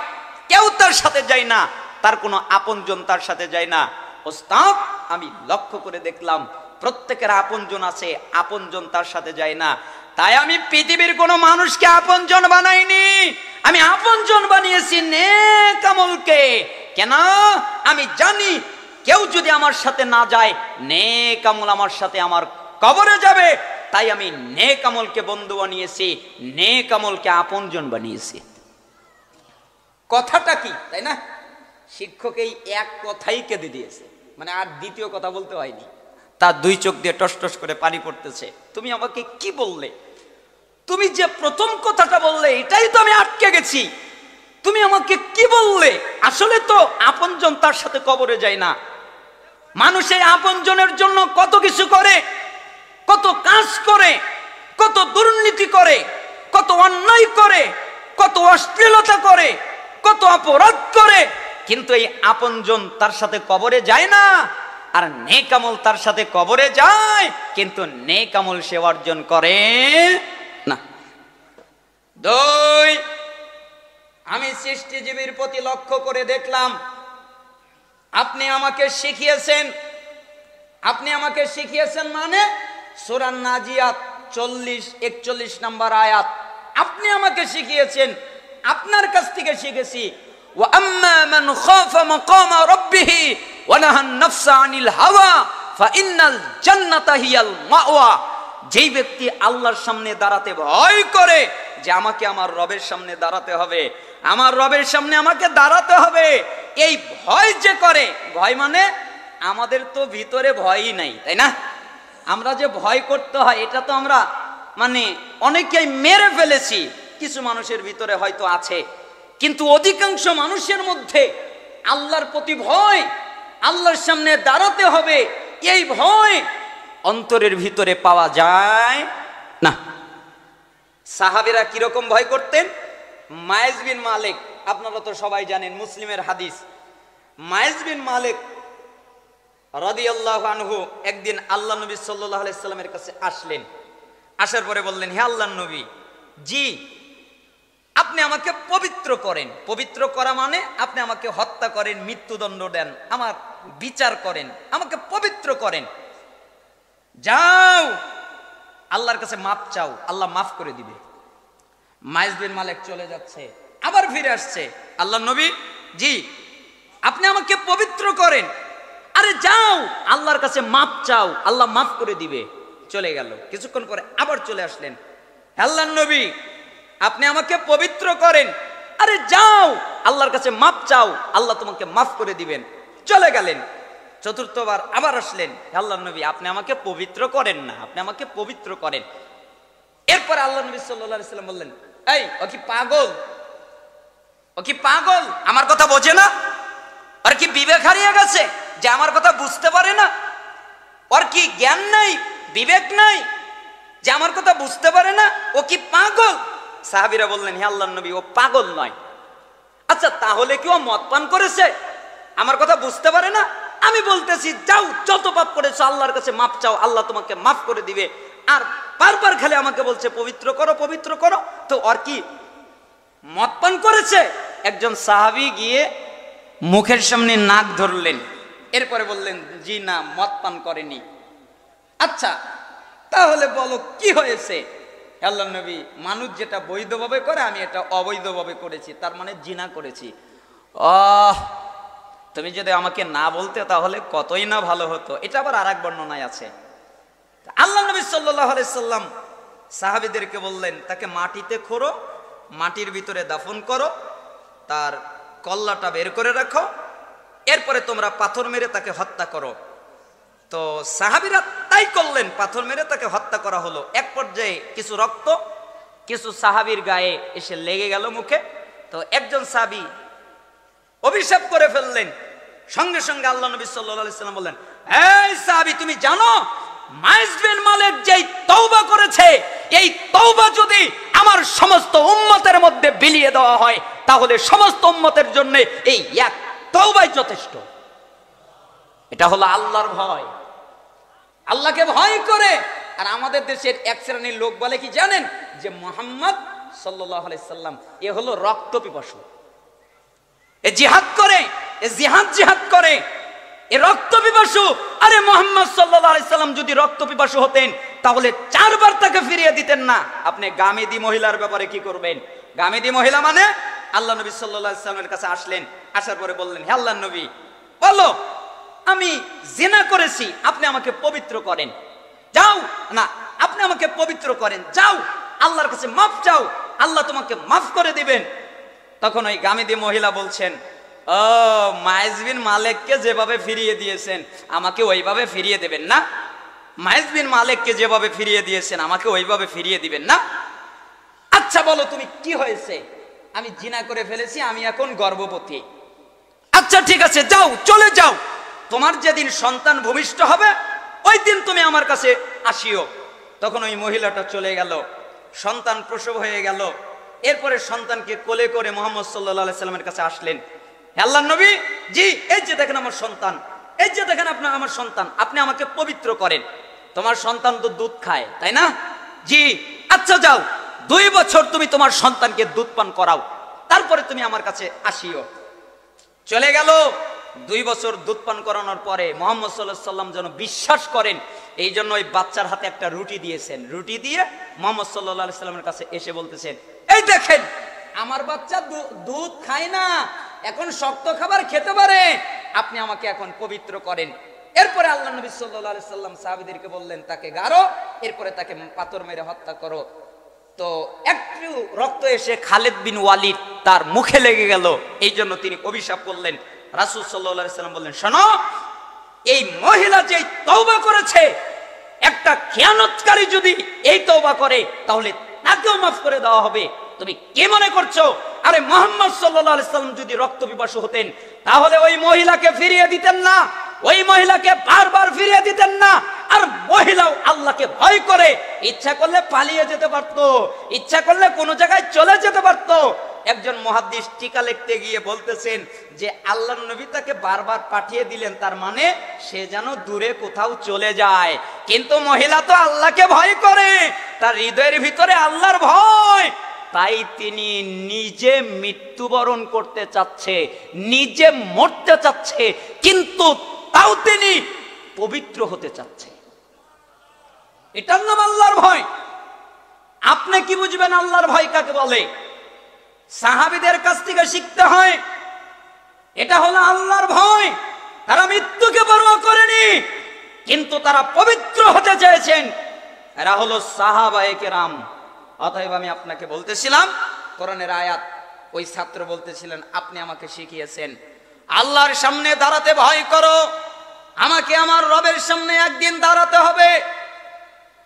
কেউ তার সাথে যায় না, তার কোনো আপনজন তার সাথে যায় না। ওস্তাদ, আমি লক্ষ্য করে দেখলাম প্রত্যেকের আপনজন আছে, আপনজন তার সাথে যায় না। তাই আমি পৃথিবীর কোনো মানুষকে আপনজন বানাইনি, আমি আপনজন বানিয়েছি নেক আমলকে। কেন? আমি জানি কেউ যদি আমার সাথে না যায়, নেক আমল আমার সাথে আমার কবরে যাবে। তাই আমি নেক আমলকে বন্ধু বানিয়েছি, নেক আমলকে আপনজন বানিয়েছি। কথাটা কি, তাই না? শিক্ষক এই এক কথাই কেঁদে দিয়েছে, মানে আর দ্বিতীয় কথা বলতে হয়নি। তার 2 চোখ দিয়ে টস টস করে পানি পড়তেছে। তুমি আমাকে কি বললে? তুমি যে প্রথম কথাটা বললে, এটাই তো আমি আটকে গেছি। তুমি আমাকে কি বললে? আসলে তো আপনজন তার সাথে কবরে যায় না। মানুষের আপনজনের জন্য কত কিছু করে, কত কাজ করে, কত দুর্নীতি করে, কত অন্যায় করে, কত অশ্লীলতা করে, কত অপরাধ করে, কিন্তু এই আপনজন তার সাথে কবরে যায় না। আর নেক আমল তার সাথে কবরে যায়, কিন্তু নেক আমল সে অর্জন করে না। 2, আমি সৃষ্টিজীবীর প্রতি লক্ষ্য করে দেখলাম আপনি আমাকে শিখিয়েছেন, আপনি আমাকে শিখিয়েছেন মানে সূরা নাজিয়াত 40-41 নম্বর আয়াত আপনি আমাকে শিখিয়েছেন, আপনার কাছ থেকে শিখেছি। ওয়া আম্মা মান খাফা মাকামা রাব্বিহি ওয়া নাহান নাফসা আনিল হাওয়া ফাইন্নাল জান্নাতা হিয়াল মাওয়া। যেই ব্যক্তি আল্লাহর সামনে দাঁড়াতে ভয় করে যে আমাকে আমার রবের সামনে দাঁড়াতে হবে, আমার রবের সামনে আমাকে দাঁড়াতে হবে, এই ভয় যে করে, ভয় মানে আমাদের তো ভিতরে ভয়ই নাই, তাই না? আমরা যে ভয় করতে হয়, এটা তো আমরা মানে অনেকেই মেরে ফেলেছি। কিছু মানুষের ভিতরে হয়তো আছে, কিন্তু অধিকাংশ মানুষের মধ্যে আল্লাহর প্রতি ভয়, আল্লাহর সামনে দাঁড়াতে হবে এই ভয় অন্তরের ভিতরে পাওয়া যায় না। সাহাবীরা কিরকম ভয় করতেন? মায়েজ বিন মালিক, আপনারা তো সবাই জানেন, মুসলিমের হাদিস। মায়েজ বিন মালিক রাদিয়াল্লাহু আনহু একদিন আল্লাহ নবী সাল্লাল্লাহু আলাইহি সাল্লামের কাছে আসলেন। আসার পরে বললেন, হে আল্লাহর নবী, জি আপনি আমাকে পবিত্র করেন। পবিত্র করা মানে আপনি আমাকে হত্যা করেন, মৃত্যুদণ্ড দেন, আমার বিচার করেন, আমাকে পবিত্র করেন। যাও আল্লাহর কাছে মাপ চাও, আল্লাহ মাফ করে দিবে। মায়েজ বিন মালিক চলে যাচ্ছে, আবার ফিরে আসছে, আল্লাহর নবী জি আপনি আমাকে পবিত্র করেন। আরে যাও আল্লাহর কাছে মাপ চাও, আল্লাহ মাফ করে দিবে। চলে গেল। কিছুক্ষণ পরে আবার চলে আসলেন, আল্লাহর নবী আপনি আমাকে পবিত্র করেন। আরে যাও আল্লাহর কাছে মাপ চাও, আল্লাহ তোমাকে মাফ করে দিবেন। চলে গেলেন। চতুর্থবার আবার আসলেন, আল্লাহর নবী আপনি আমাকে পবিত্র করেন না, আপনি আমাকে পবিত্র করেন। এরপর আল্লাহ নবী সাল্লাল্লাহু আলাইহি সাল্লাম বললেন, এই ও কি পাগল? ও কি পাগল? আমার কথা বোঝে না? আর কি বিবেক হারিয়ে গেছে যে আমার কথা বুঝতে পারে না? ওর কি জ্ঞান নাই, বিবেক নাই যে আমার কথা বুঝতে পারে না? ও কি পাগল? সাহাবীরা বললেন, হে আল্লাহর নবী ও পাগল নয়। আচ্ছা তাহলে কি ও মদ পান করেছে? আমার কথা বুঝতে পারে না? আমি বলতেছি যাও যত পাপ করেছো আল্লাহর কাছে মাপ চাও, আল্লাহ তোমাকে মাফ করে দিবে। আর বারবার খালি আমাকে বলছে পবিত্র করো পবিত্র করো। তো ওর কি মদ পান করেছে? একজন সাহাবী গিয়ে মুখের সামনে নাক ধরলেন, এরপরে বললেন, জি না, মদ পান করেনি। আচ্ছা তাহলে বলো কি হয়েছে? আল্লাহর নবী, মানুষ যেটা বৈধভাবে করে আমি এটা অবৈধভাবে করেছি, তার মানে জিনা করেছি। তুমি যদি আমাকে না বলতে তাহলে কতই না ভালো হতো। এটা আবার আরেক বর্ণনায় আছে। আল্লাহ নবী সাল্লাল্লাহু আলাইহি সাল্লাম সাহাবীদেরকে বললেন, তাকে মাটিতে খোঁড়ো, মাটির ভিতরে দাফন করো, তার কল্লাটা বের করে রাখো, এরপরে তোমরা পাথর মেরে তাকে হত্যা করো। তো সাহাবীরা তাই করলেন, পাথর মেরে তাকে হত্যা করা হলো। এক পর্যায়ে কিছু রক্ত কিছু সাহাবীর গায়ে এসে লেগে গেল মুখে। তো একজন সাহাবী অভিশাপ করে ফেললেন। সঙ্গে সঙ্গে আল্লাহ নবী সাল্লাল্লাহু আলাইহি সাল্লাম বললেন, এই সাহাবী তুমি জানো মায়েজ বিন মালিক যেই তওবা করেছে, এই তওবা যদি আমার সমস্ত উম্মতের মধ্যে বিলিয়ে দেওয়া হয় তাহলে সমস্ত উম্মতের জন্য এই এক তওবাই যথেষ্ট। এটা হলো আল্লাহর ভয়, আল্লাহকে ভয় করে। আর আমাদের দেশের এক শ্রেণীর লোক বলে কি জানেন, যে মুহাম্মদ সাল্লাল্লাহু আলাইহি সাল্লাম এ হলো রক্ত পিপাসু, এ জিহাদ করে, এ জিহাদ করে, এ রক্ত পিপাসু। আরে মুহাম্মদ সাল্লাল্লাহু আলাইহি সাল্লাম যদি রক্ত পিপাসু হতেন তাহলে 4 বার তাকে ফিরিয়ে দিতেন না। আপনি গামেদি মহিলার ব্যাপারে কি করবেন? গামেদি মহিলা মানে আল্লাহ নবী সাল্লাল্লাহু আলাইহি সাল্লামের কাছে আসলেন, আসার পরে বললেন, হে আল্লাহর নবী বলো আমি জিনা করেছি, আপনি আমাকে পবিত্র করেন। যাও না, আপনি আমাকে পবিত্র করেন, যাও আল্লাহর কাছে মাফ চাও, আল্লাহ তোমাকে মাফ করে দিবেন। তখন ওই গামেদি মহিলা বলছেন, ও মায়েজ বিন মালিককে যেভাবে ফিরিয়ে দিয়েছেন আমাকে ওইভাবে ফিরিয়ে দেবেন না? মায়েজ বিন মালিককে যেভাবে ফিরিয়ে দিয়েছেন আমাকে ওইভাবে ফিরিয়ে দিবেন না? আচ্ছা বলো তুমি কি হয়েছে? আমি জিনা করে ফেলেছি, আমি এখন গর্ভবতী। আচ্ছা ঠিক আছে, যাও চলে যাও, তোমার যেদিন সন্তান ভূমিষ্ঠ হবে ওই দিন তুমি আমার কাছে আসিও। তখন ওই মহিলাটা চলে গেল, সন্তান প্রসব হয়ে গেল। এরপরে সন্তানকে কোলে করে মুহাম্মদ সাল্লাল্লাহু আলাইহি সাল্লামের কাছে আসলেন, আল্লাহর নবী জি এই যে দেখেন আমার সন্তান, এই যে দেখেন আপনার আমার সন্তান, আপনি আমাকে পবিত্র করেন। তোমার সন্তান তো দুধ খায় তাই না? জি। আচ্ছা যাও 2 বছর তুমি তোমার সন্তানকে দুধ পান করাও, তারপরে তুমি আমার কাছে আসিও। চলে গেল। 2 বছর দুধ পান করানোর পরে মুহাম্মদ সাল্লাল্লাহু আলাইহি সাল্লাম যেন বিশ্বাস করেন এই জন্য ওই বাচ্চার হাতে একটা রুটি দিয়েছেন। রুটি দিয়ে মুহাম্মদ সাল্লাল্লাহু আলাইহি সাল্লামের কাছে এসে বলতেছেন, এই দেখেন আমার বাচ্চা দুধ খায় না, এখন শক্ত খাবার খেতে পারে, আপনি আমাকে এখন পবিত্র করেন। এরপরে আল্লাহ নবী সাল্লাল্লাহু আলাইহি সাল্লাম সাহাবীদেরকে বললেন, তাকে গাড়ো, এরপরে তাকে পাথর মেরে হত্যা করো। তো একটু রক্ত এসে খালিদ বিন ওয়ালিদ তার মুখে লেগে গেল, এই জন্য তিনি অভিশাপ করলেন। রাসূল সাল্লাল্লাহু আলাইহি সাল্লাম বললেন, শোনো এই মহিলা যে তওবা করেছে, একটা খিয়ানতকারী যদি এই তওবা করে তাহলে তাকেও মাফ করে দেওয়া হবে। তুমি কি মনে করছো? আরে মুহাম্মদ সাল্লাল্লাহু আলাইহি সাল্লাম যদি রক্ত পিপাসু হতেন তাহলে ওই মহিলাকে ফিরিয়ে দিতেন না, ওই মহিলাকে বারবার ফিরিয়ে দিতেন না। আর মহিলাও আল্লাহকে ভয় করে ইচ্ছা করলে পালিয়ে যেতে পারতো, ইচ্ছা করলে কোনো জায়গায় চলে যেতে পারতো। একজন মুহাদ্দিস টিকা লিখতে গিয়ে বলতেছেন যে আল্লাহর নবী তাকে বারবার পাঠিয়ে দিলেন, তার মানে সে যেন দূরে কোথাও চলে যায়। কিন্তু মহিলা তো আল্লাহকে ভয় করে, তার হৃদয়ের ভিতরে আল্লাহর ভয়, তাই তিনি নিজে মৃত্যুবরণ করতে চাচ্ছে, নিজে মরতে চাচ্ছে, কিন্তু তাও তিনি পবিত্র হতে চাচ্ছে। এটার নাম আল্লাহর ভয়। আপনি কি বুঝবেন আল্লাহর ভয় কাকে বলে? সাহাবীদের কাছ থেকে শিখতে হয়। এটা হলো আল্লাহর ভয়। তারা মৃত্যুকে পরোয়া করেনি, কিন্তু তারা পবিত্র হতে চেয়েছেন। এরা হলো সাহাবায়ে কেরাম। অতএব আমি আপনাকে বলতেছিলাম কোরআনের আয়াত, ওই ছাত্র বলতেছিলেন আপনি আমাকে শিখিয়েছেন আল্লাহর সামনে দাঁড়াতে ভয় করো, আমাকে আমার রবের সামনে একদিন দাঁড়াতে হবে।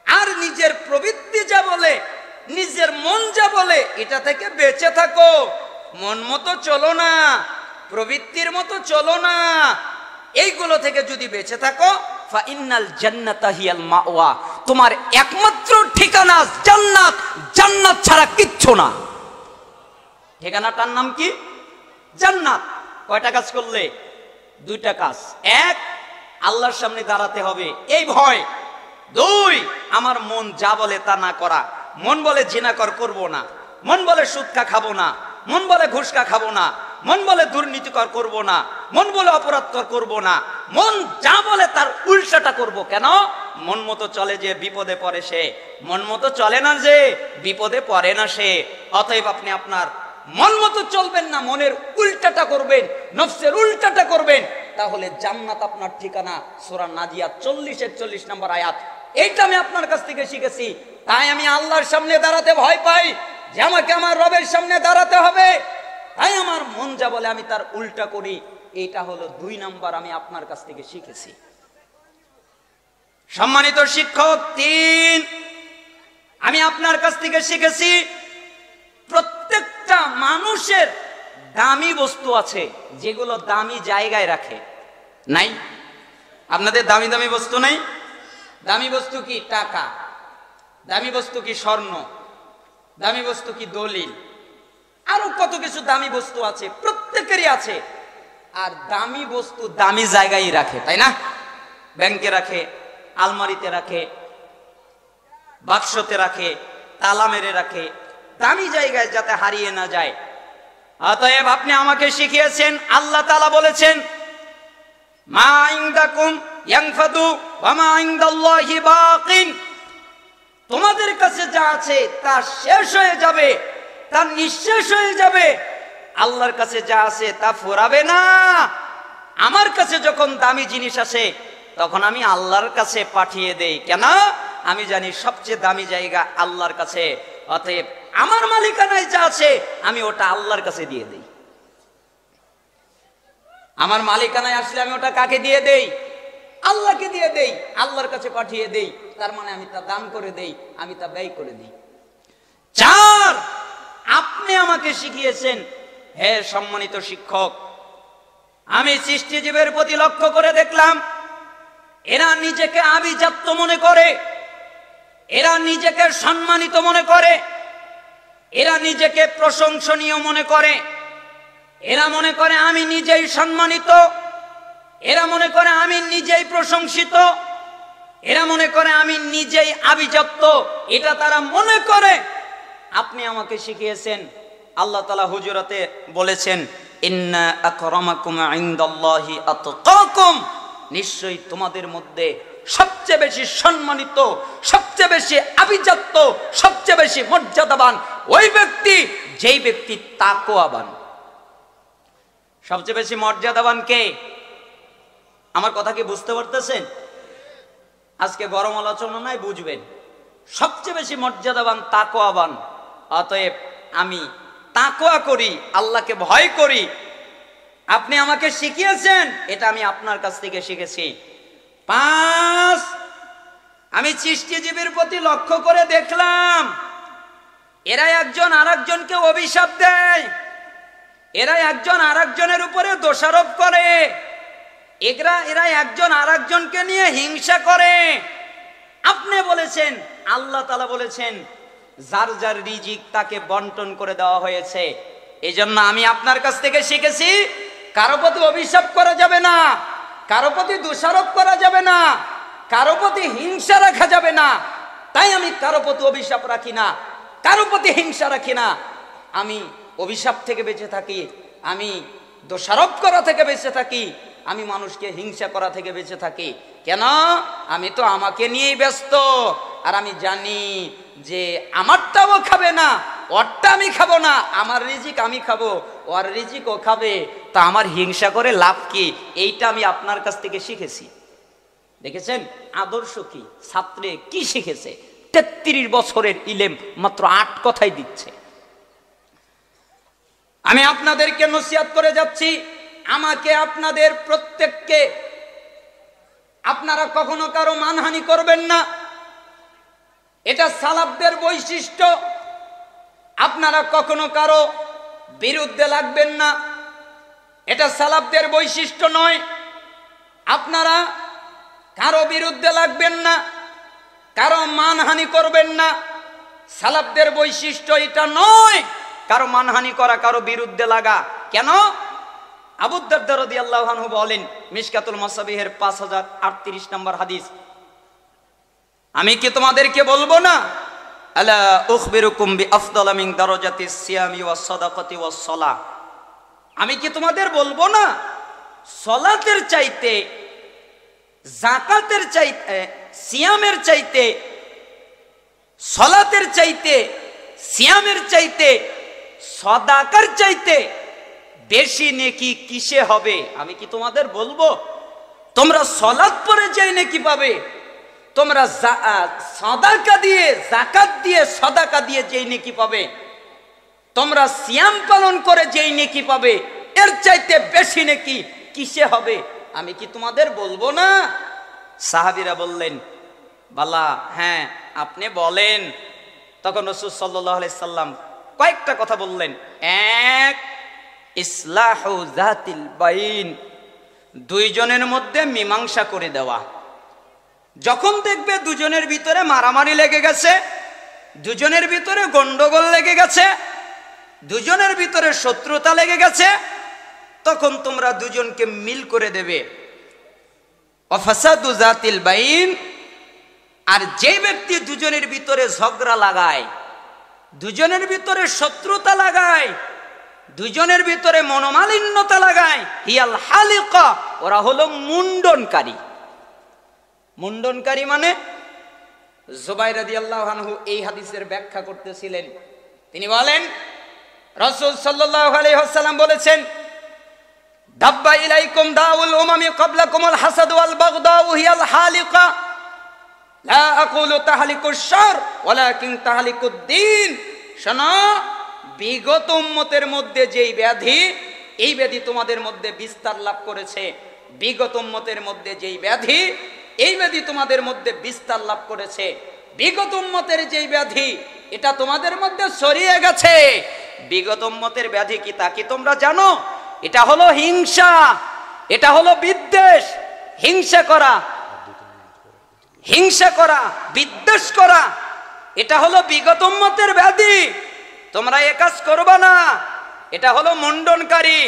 আর নিজের প্রবৃত্তি যা বলে, নিজের মন যা বলে, এটা থেকে বেঁচে থাকো। মন মতো চলো না, প্রবৃত্তির মতো চলো না। এইগুলো থেকে যদি বেঁচে থাকো, ফাইনাল জান্নাতা হিয়াল মাওয়া, তোমার একমাত্র ঠিকানা জান্নাত। জান্নাত ছাড়া কিচ্ছু না। ঠিকানাটার নাম কি? জান্নাত। কয়টা কাজ করলে? দুইটা কাজ। এক, আল্লাহর সামনে দাঁড়াতে হবে, এই ভয়। দুই, আমার মন যা বলে তা না করা। মন বলে জিনাকর করব না, মন বলে সুদকা খাবো না, মন বলে ঘুষকা খাবো না, মন বলে দুর্নীতিকর করব না, মন বলে অপরাধকর করব না। মন যা বলে তার উল্টাটা করব। কেন? মন মতো চলে যে বিপদে পড়ে সে, মন মতো চলে না যে বিপদে পড়ে না সে। অতএব আপনি আপনার মন মতো চলবেন না, মনের উল্টাটা করবেন, নফসের উল্টাটা করবেন, তাহলে জান্নাত আপনার ঠিকানা। সূরা নাজিয়াত 40-41 নম্বর আয়াত। এইটা আমি আপনার কাছ থেকে শিখেছি। তাই আমি আল্লাহর সামনে দাঁড়াতে ভয় পাই, যে আমাকে আমার রবের সামনে দাঁড়াতে হবে। তাই আমার মন যা বলে আমি তার উল্টা করি। এটা হলো 2 নাম্বার আমি আপনার কাছ থেকে শিখেছি। সম্মানিত শিক্ষক 3, আমি আপনার কাছ থেকে শিখেছি প্রত্যেকটা মানুষের দামি বস্তু আছে, যেগুলো দামি জায়গায় রাখে। নাই? আপনাদের দামি দামি বস্তু নাই? দামি বস্তু কি? টাকা। দামি বস্তু কি? স্বর্ণ। দামি বস্তু কি? দলিল। আরো কত কিছু দামি বস্তু আছে, প্রত্যেকেরই আছে। আর দামি বস্তু দামি জায়গায় রাখে, তাই না? ব্যাংকে রাখে, আলমারিতে রাখে, বাক্সতে রাখে, তালা মেরে রাখে, দামি জায়গায় যাতে হারিয়ে না যায়। অতএব আপনি আমাকে শিখিয়েছেন, আল্লাহ তাআলা বলেছেন মা ইনদাকুম ইয়ানফাদু ওয়া মা ইনদাল্লাহি বাকিন, তোমাদের কাছে যা আছে তা শেষ হয়ে যাবে, তা নিঃশেষ হয়ে যাবে। আল্লাহর কাছে যা আছে তা ফুরাবে না। আমার কাছে যখন দামি জিনিস আসে তখন আমি আল্লাহর কাছে পাঠিয়ে দেই। কেন? আমি জানি সবচেয়ে দামি জায়গা আল্লাহর কাছে। অতএব আমার মালিকানায় যা আছে আমি ওটা আল্লাহর কাছে দিয়ে দেই। আমার মালিকানায় আসলে আমি ওটা কাকে দিয়ে দেই? আল্লাহকে দিয়ে দেই, আল্লাহর কাছে পাঠিয়ে দেই। তার মানে আমি তা দান করে দেই, আমি তা ব্যয় করে দিই। 4, আপনি আমাকে শিখিয়েছেন, হে সম্মানিত শিক্ষক, আমি সৃষ্টিজীবের প্রতি লক্ষ্য করে দেখলাম এরা নিজেকে আভিজাত্য মনে করে, এরা নিজেকে সম্মানিত মনে করে, এরা নিজেকে প্রশংসনীয় মনে করে, এরা মনে করে আমি নিজেই সম্মানিত, এরা মনে করে আমি নিজেই প্রশংসিত, এরা মনে করে আমি নিজেই আভিজাত্য, এটা তারা মনে করে। আপনি আমাকে শিখিয়েছেন, আল্লাহ তাআলা হুজুরাতে বলেছেন ইন্না আকরামাকুম ইনদাল্লাহি আতকাকুম, নিশ্চয়ই তোমাদের মধ্যে সবচেয়ে বেশি সম্মানিত, সবচেয়ে বেশি আভিজাত্য, সবচেয়ে বেশি মর্যাদাবান ওই ব্যক্তি যেই ব্যক্তি তাকওয়াবান। সবচেয়ে বেশি মর্যাদাবান কে? আমার কথা কি বুঝতে পারতেছেন? আজকে গরম আলোচনা নাই, বুঝবেন। সবচেয়ে বেশি মর্যাদাবান তাকওয়াবান। অতএব আমি তাকওয়া করি, আল্লাহকে ভয় করি। আপনি আমাকে শিখিয়েছেন, এটা আমি আপনার কাছ থেকে শিখেছি। 5, আমি সৃষ্টিজীবীর প্রতি লক্ষ্য করে দেখলাম এরা একজন আরেকজনকে অভিশাপ দেয়, এরা একজন আরেকজনের উপরে দোষারোপ করে, এরা একজন আরেকজনকে নিয়ে হিংসা করে। আপনি বলেছেন, আল্লাহ তাআলা বলেছেন যার যার রিজিক তাকে বন্টন করে দেওয়া হয়েছে। এই জন্য আমি আপনার কাছ থেকে শিখেছি কারো প্রতি অভিশাপ করা যাবে না, কারো প্রতি দোষারোপ করা যাবে না, কারো প্রতি হিংসা রাখা যাবে না। তাই আমি কারো প্রতি অভিশাপ রাখি না, কারো প্রতি হিংসা রাখি না। আমি অভিশাপ থেকে বেঁচে থাকি, আমি দোষারোপ করা থেকে বেঁচে থাকি, আমি মানুষকে হিংসা করা থেকে বেঁচে থাকি। কেন? আমি তো আমাকে নিয়েই ব্যস্ত, আর আমি জানি যে আমারটাও খাবে না, ওরটা আমি খাবো না, আমার রিজিক আমি খাবো, ওর রিজিক ও খাবে, তা আমার হিংসা করে লাভ কি? এইটা আমি আপনার কাছ থেকে শিখেছি। দেখেছেন আদর্শ কি, ছাত্রে কি শিখেছে? 33 বছরের ইলেম মাত্র 8 কথাই দিচ্ছে। আমি আপনাদেরকে নসিহত করে যাচ্ছি, আমাকে আপনাদের প্রত্যেককে আপনারা কখনো কারো মানহানি করবেন না, এটা সালাফদের বৈশিষ্ট্য। আপনারা কখনো কারো বিরুদ্ধে লাগবেন না, এটা সালাফদের বৈশিষ্ট্য নয়। আপনারা কারো বিরুদ্ধে লাগবেন না, কারো মানহানি করবেন না, সালাফদের বৈশিষ্ট্য এটা নয় কারো মানহানি করা, কারো বিরুদ্ধে লাগা। কেন? আবু দারদা রাদিয়াল্লাহু আনহু বলেন, মিশকাতুল মাসাবিহের 5038 নম্বর হাদিস, আমি কি তোমাদেরকে বলবো না, আলা উখবিরুকুম বিআফদাল মিন দারাজাতিস সিয়ামি ওয়াস সাদাকাতি ওয়াস সালাহ, আমি কি তোমাদের বলবো না সালাতের চাইতে, যাকাতের চাইতে, সিয়ামের চাইতে, সালাতের চাইতে, সিয়ামের চাইতে, সাদাকার চাইতে বেশি নেকি কিসে হবে? আমি কি তোমাদের বলবো? তোমরা সালাত পড়ে যেই নেকি পাবে, তোমরা সাদাকা দিয়ে, যাকাত দিয়ে, সাদাকা দিয়ে যেই নেকি পাবে, তোমরা সিয়াম পালন করে যেই নেকি পাবে, এর চাইতে বেশি নেকি কিসে হবে? আমি কি তোমাদের বলবো না? সাহাবীরা বললেন, বালা, হ্যাঁ আপনি বলেন। তখন রাসূল সাল্লাল্লাহু আলাইহি সাল্লাম কয়েকটা কথা বললেন। এক, ইসলাহু যাতিল বাইন, দুইজনের মধ্যে মীমাংসা করে দেওয়া। যখন দেখবে দুজনের ভিতরে মারামারি লেগে গেছে, দুজনের ভিতরে গন্ডগোল লেগে গেছে, দুজনের ভিতরে শত্রুতা লেগে গেছে, তখন তোমরা দুজনকে মিল করে দেবে। অফাসাদু যাতিল বাইন, আর যে ব্যক্তি দুজনের ভিতরে ঝগড়া লাগায়, দুজনের ভিতরে শত্রুতা লাগায়, দুজনের ভিতরে মনোমালিন্যতা লাগায়, হিয়াল হালিকা, ওরা হলো মুন্ডনকারী। মুন্ডনকারী মানে, জুবাইর রাদিয়াল্লাহু আনহু এই হাদিসের ব্যাখ্যা করতেছিলেন। তিনি বলেন, রাসূল সাল্লাল্লাহু আলাইহি ওয়াসাল্লাম বলেছেন, দাব্বা ইলাইকুম দাউল উমামি ক্বাবলাকুমুল হাসাদ ওয়াল বাগদাউ হিয়াল হালিকা, লা আকুলু তাহলিকুশ শার ওয়ালাকিন তাহলিকুদ দ্বীন। শোনো, বিগত উম্মতের মধ্যে যেই ব্যাধি, এই ব্যাধি তোমাদের মধ্যে বিস্তার লাভ করেছে। বিগত উম্মতের মধ্যে যেই ব্যাধি, এই ব্যাধি তোমাদের মধ্যে বিস্তার লাভ করেছে। বিগত উম্মতের যেই ব্যাধি, এটা তোমাদের মধ্যে ছড়িয়ে গেছে। বিগত উম্মতের ব্যাধি কি তা কি তোমরা জানো? এটা হলো হিংসা, এটা হলো বিদ্বেষ। হিংসা করা, হিংসা করা, বিদ্বেষ করা, এটা হলো বিগত উম্মতের ব্যাধি। তোমরা এ কাজ করবা না, এটা হলো মুন্ডনকারী।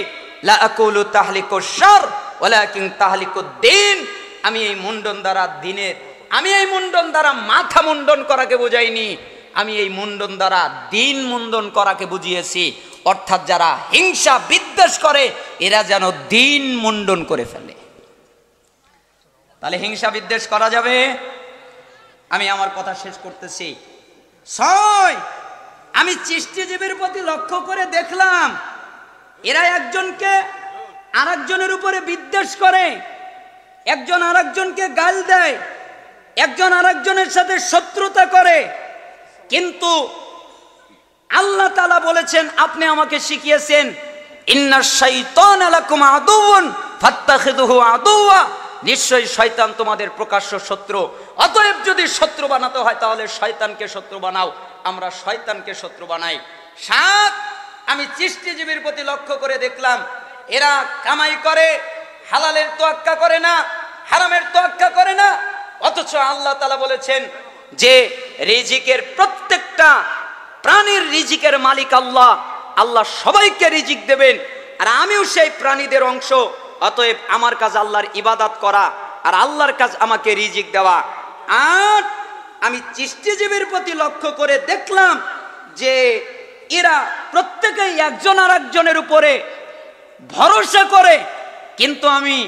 লা আকুলু তাহলিকুশ শার ওয়ালাকিন তাহলিকুদ দ্বীন, আমি এই মুন্ডন দ্বারা দিনের, আমি এই মুন্ডন দ্বারা মাথা মুন্ডন করাকে বুঝাইনি, আমি এই মুন্ডন দ্বারা দিন মুন্ডন করাকে বুঝিয়েছি। অর্থাৎ যারা হিংসা বিদ্বেষ করে, এরা যেন দিন মুন্ডন করে ফেলে। তাহলে হিংসা বিদ্বেষ করা যাবে? আমি আমার কথা শেষ করতেছি। 6, আমি চিষ্টিজীবীর প্রতি লক্ষ্য করে দেখলাম, এরা একজনকে আরেকজনের উপরে বিদ্বেষ করে, একজন আরেকজনকে গাল দেয়, একজন আরেকজনের সাথে শত্রুতা করে। কিন্তু আল্লাহ তাআলা বলেছেন, আপনি আমাকে শিখিয়েছেন, ইন্নাশ শাইতানা লাকুম আদুউন ফাত্তাখিযুহু আদুওয়া, নিশ্চয়ই শয়তান তোমাদের প্রকাশ্য শত্রু। অতএব যদি শত্রু বানাতে হয় তাহলে শয়তানকে শত্রু বানাও। আমরা শয়তানকে শত্রু বানাই। 7, আমি চিষ্টিজীবীর প্রতি লক্ষ্য করে দেখলাম, এরা কামাই করে, হালালের তোয়াক্কা করে না, হারামের তোয়াক্কা করে না। অথচ আল্লাহ তাআলা বলেছেন যে রিজিকের প্রত্যেকটা প্রাণীর রিজিকের মালিক আল্লাহ, আল্লাহ সবাইকে রিজিক দেবেন, আর আমিও সেই প্রাণীদের অংশ। অতএব আমার কাজ আল্লাহর ইবাদত করা, আর আল্লাহর কাজ আমাকে রিজিক দেওয়া। আর আমি চিষ্টিজীবীর প্রতি লক্ষ্য করে দেখলাম যে এরা প্রত্যেকেই একজন আর একজনের উপরে ভরসা করে, কিন্তু আমি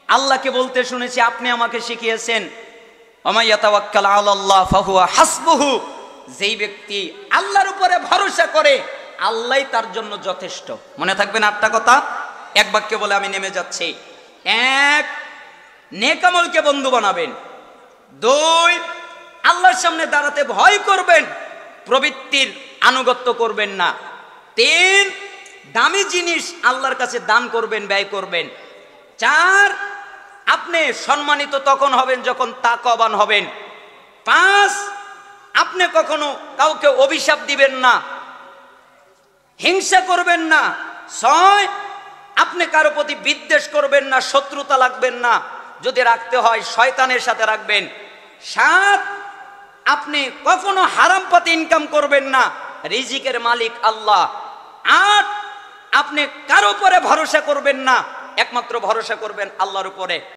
আল্লাহকে বলতে শুনেছি, আপনি আমাকে শিখিয়েছেন ওয়া ইয়াতাওয়াক্কাল আলাল্লাহ ফাহুয়া হাসবুহু, যেই ব্যক্তি আল্লাহর উপরে ভরসা করে আল্লাহই তার জন্য যথেষ্ট। মনে থাকবেন 8টা কথা এক বাক্যে বলে আমি নেমে যাচ্ছি। 1, নেক আমলকে বন্ধু বানাবেন। 2, আল্লাহর সামনে দাঁড়াতে ভয় করবেন, প্রবৃত্তির আনুগত্য করবেন না। 3, দামি জিনিস আল্লাহর কাছে দান করবেন, ব্যয় করবেন। 4, আপনি সম্মানিত তখন হবেন যখন তাকওয়াবান হবেন। 5, আপনি কখনো কাউকে অভিশাপ দিবেন না, হিংসা করবেন না। 6, আপনি কারো প্রতি বিদ্বেষ করবেন না, শত্রুতা রাখবেন না, যদি রাখতে হয় শয়তানের সাথে রাখবেন। 7, আপনি কখনো হারাম পথে ইনকাম করবেন না, রিজিকের মালিক আল্লাহ। 8, আপনি কারো উপরে ভরসা করবেন না, একমাত্র ভরসা করবেন আল্লাহর উপরে।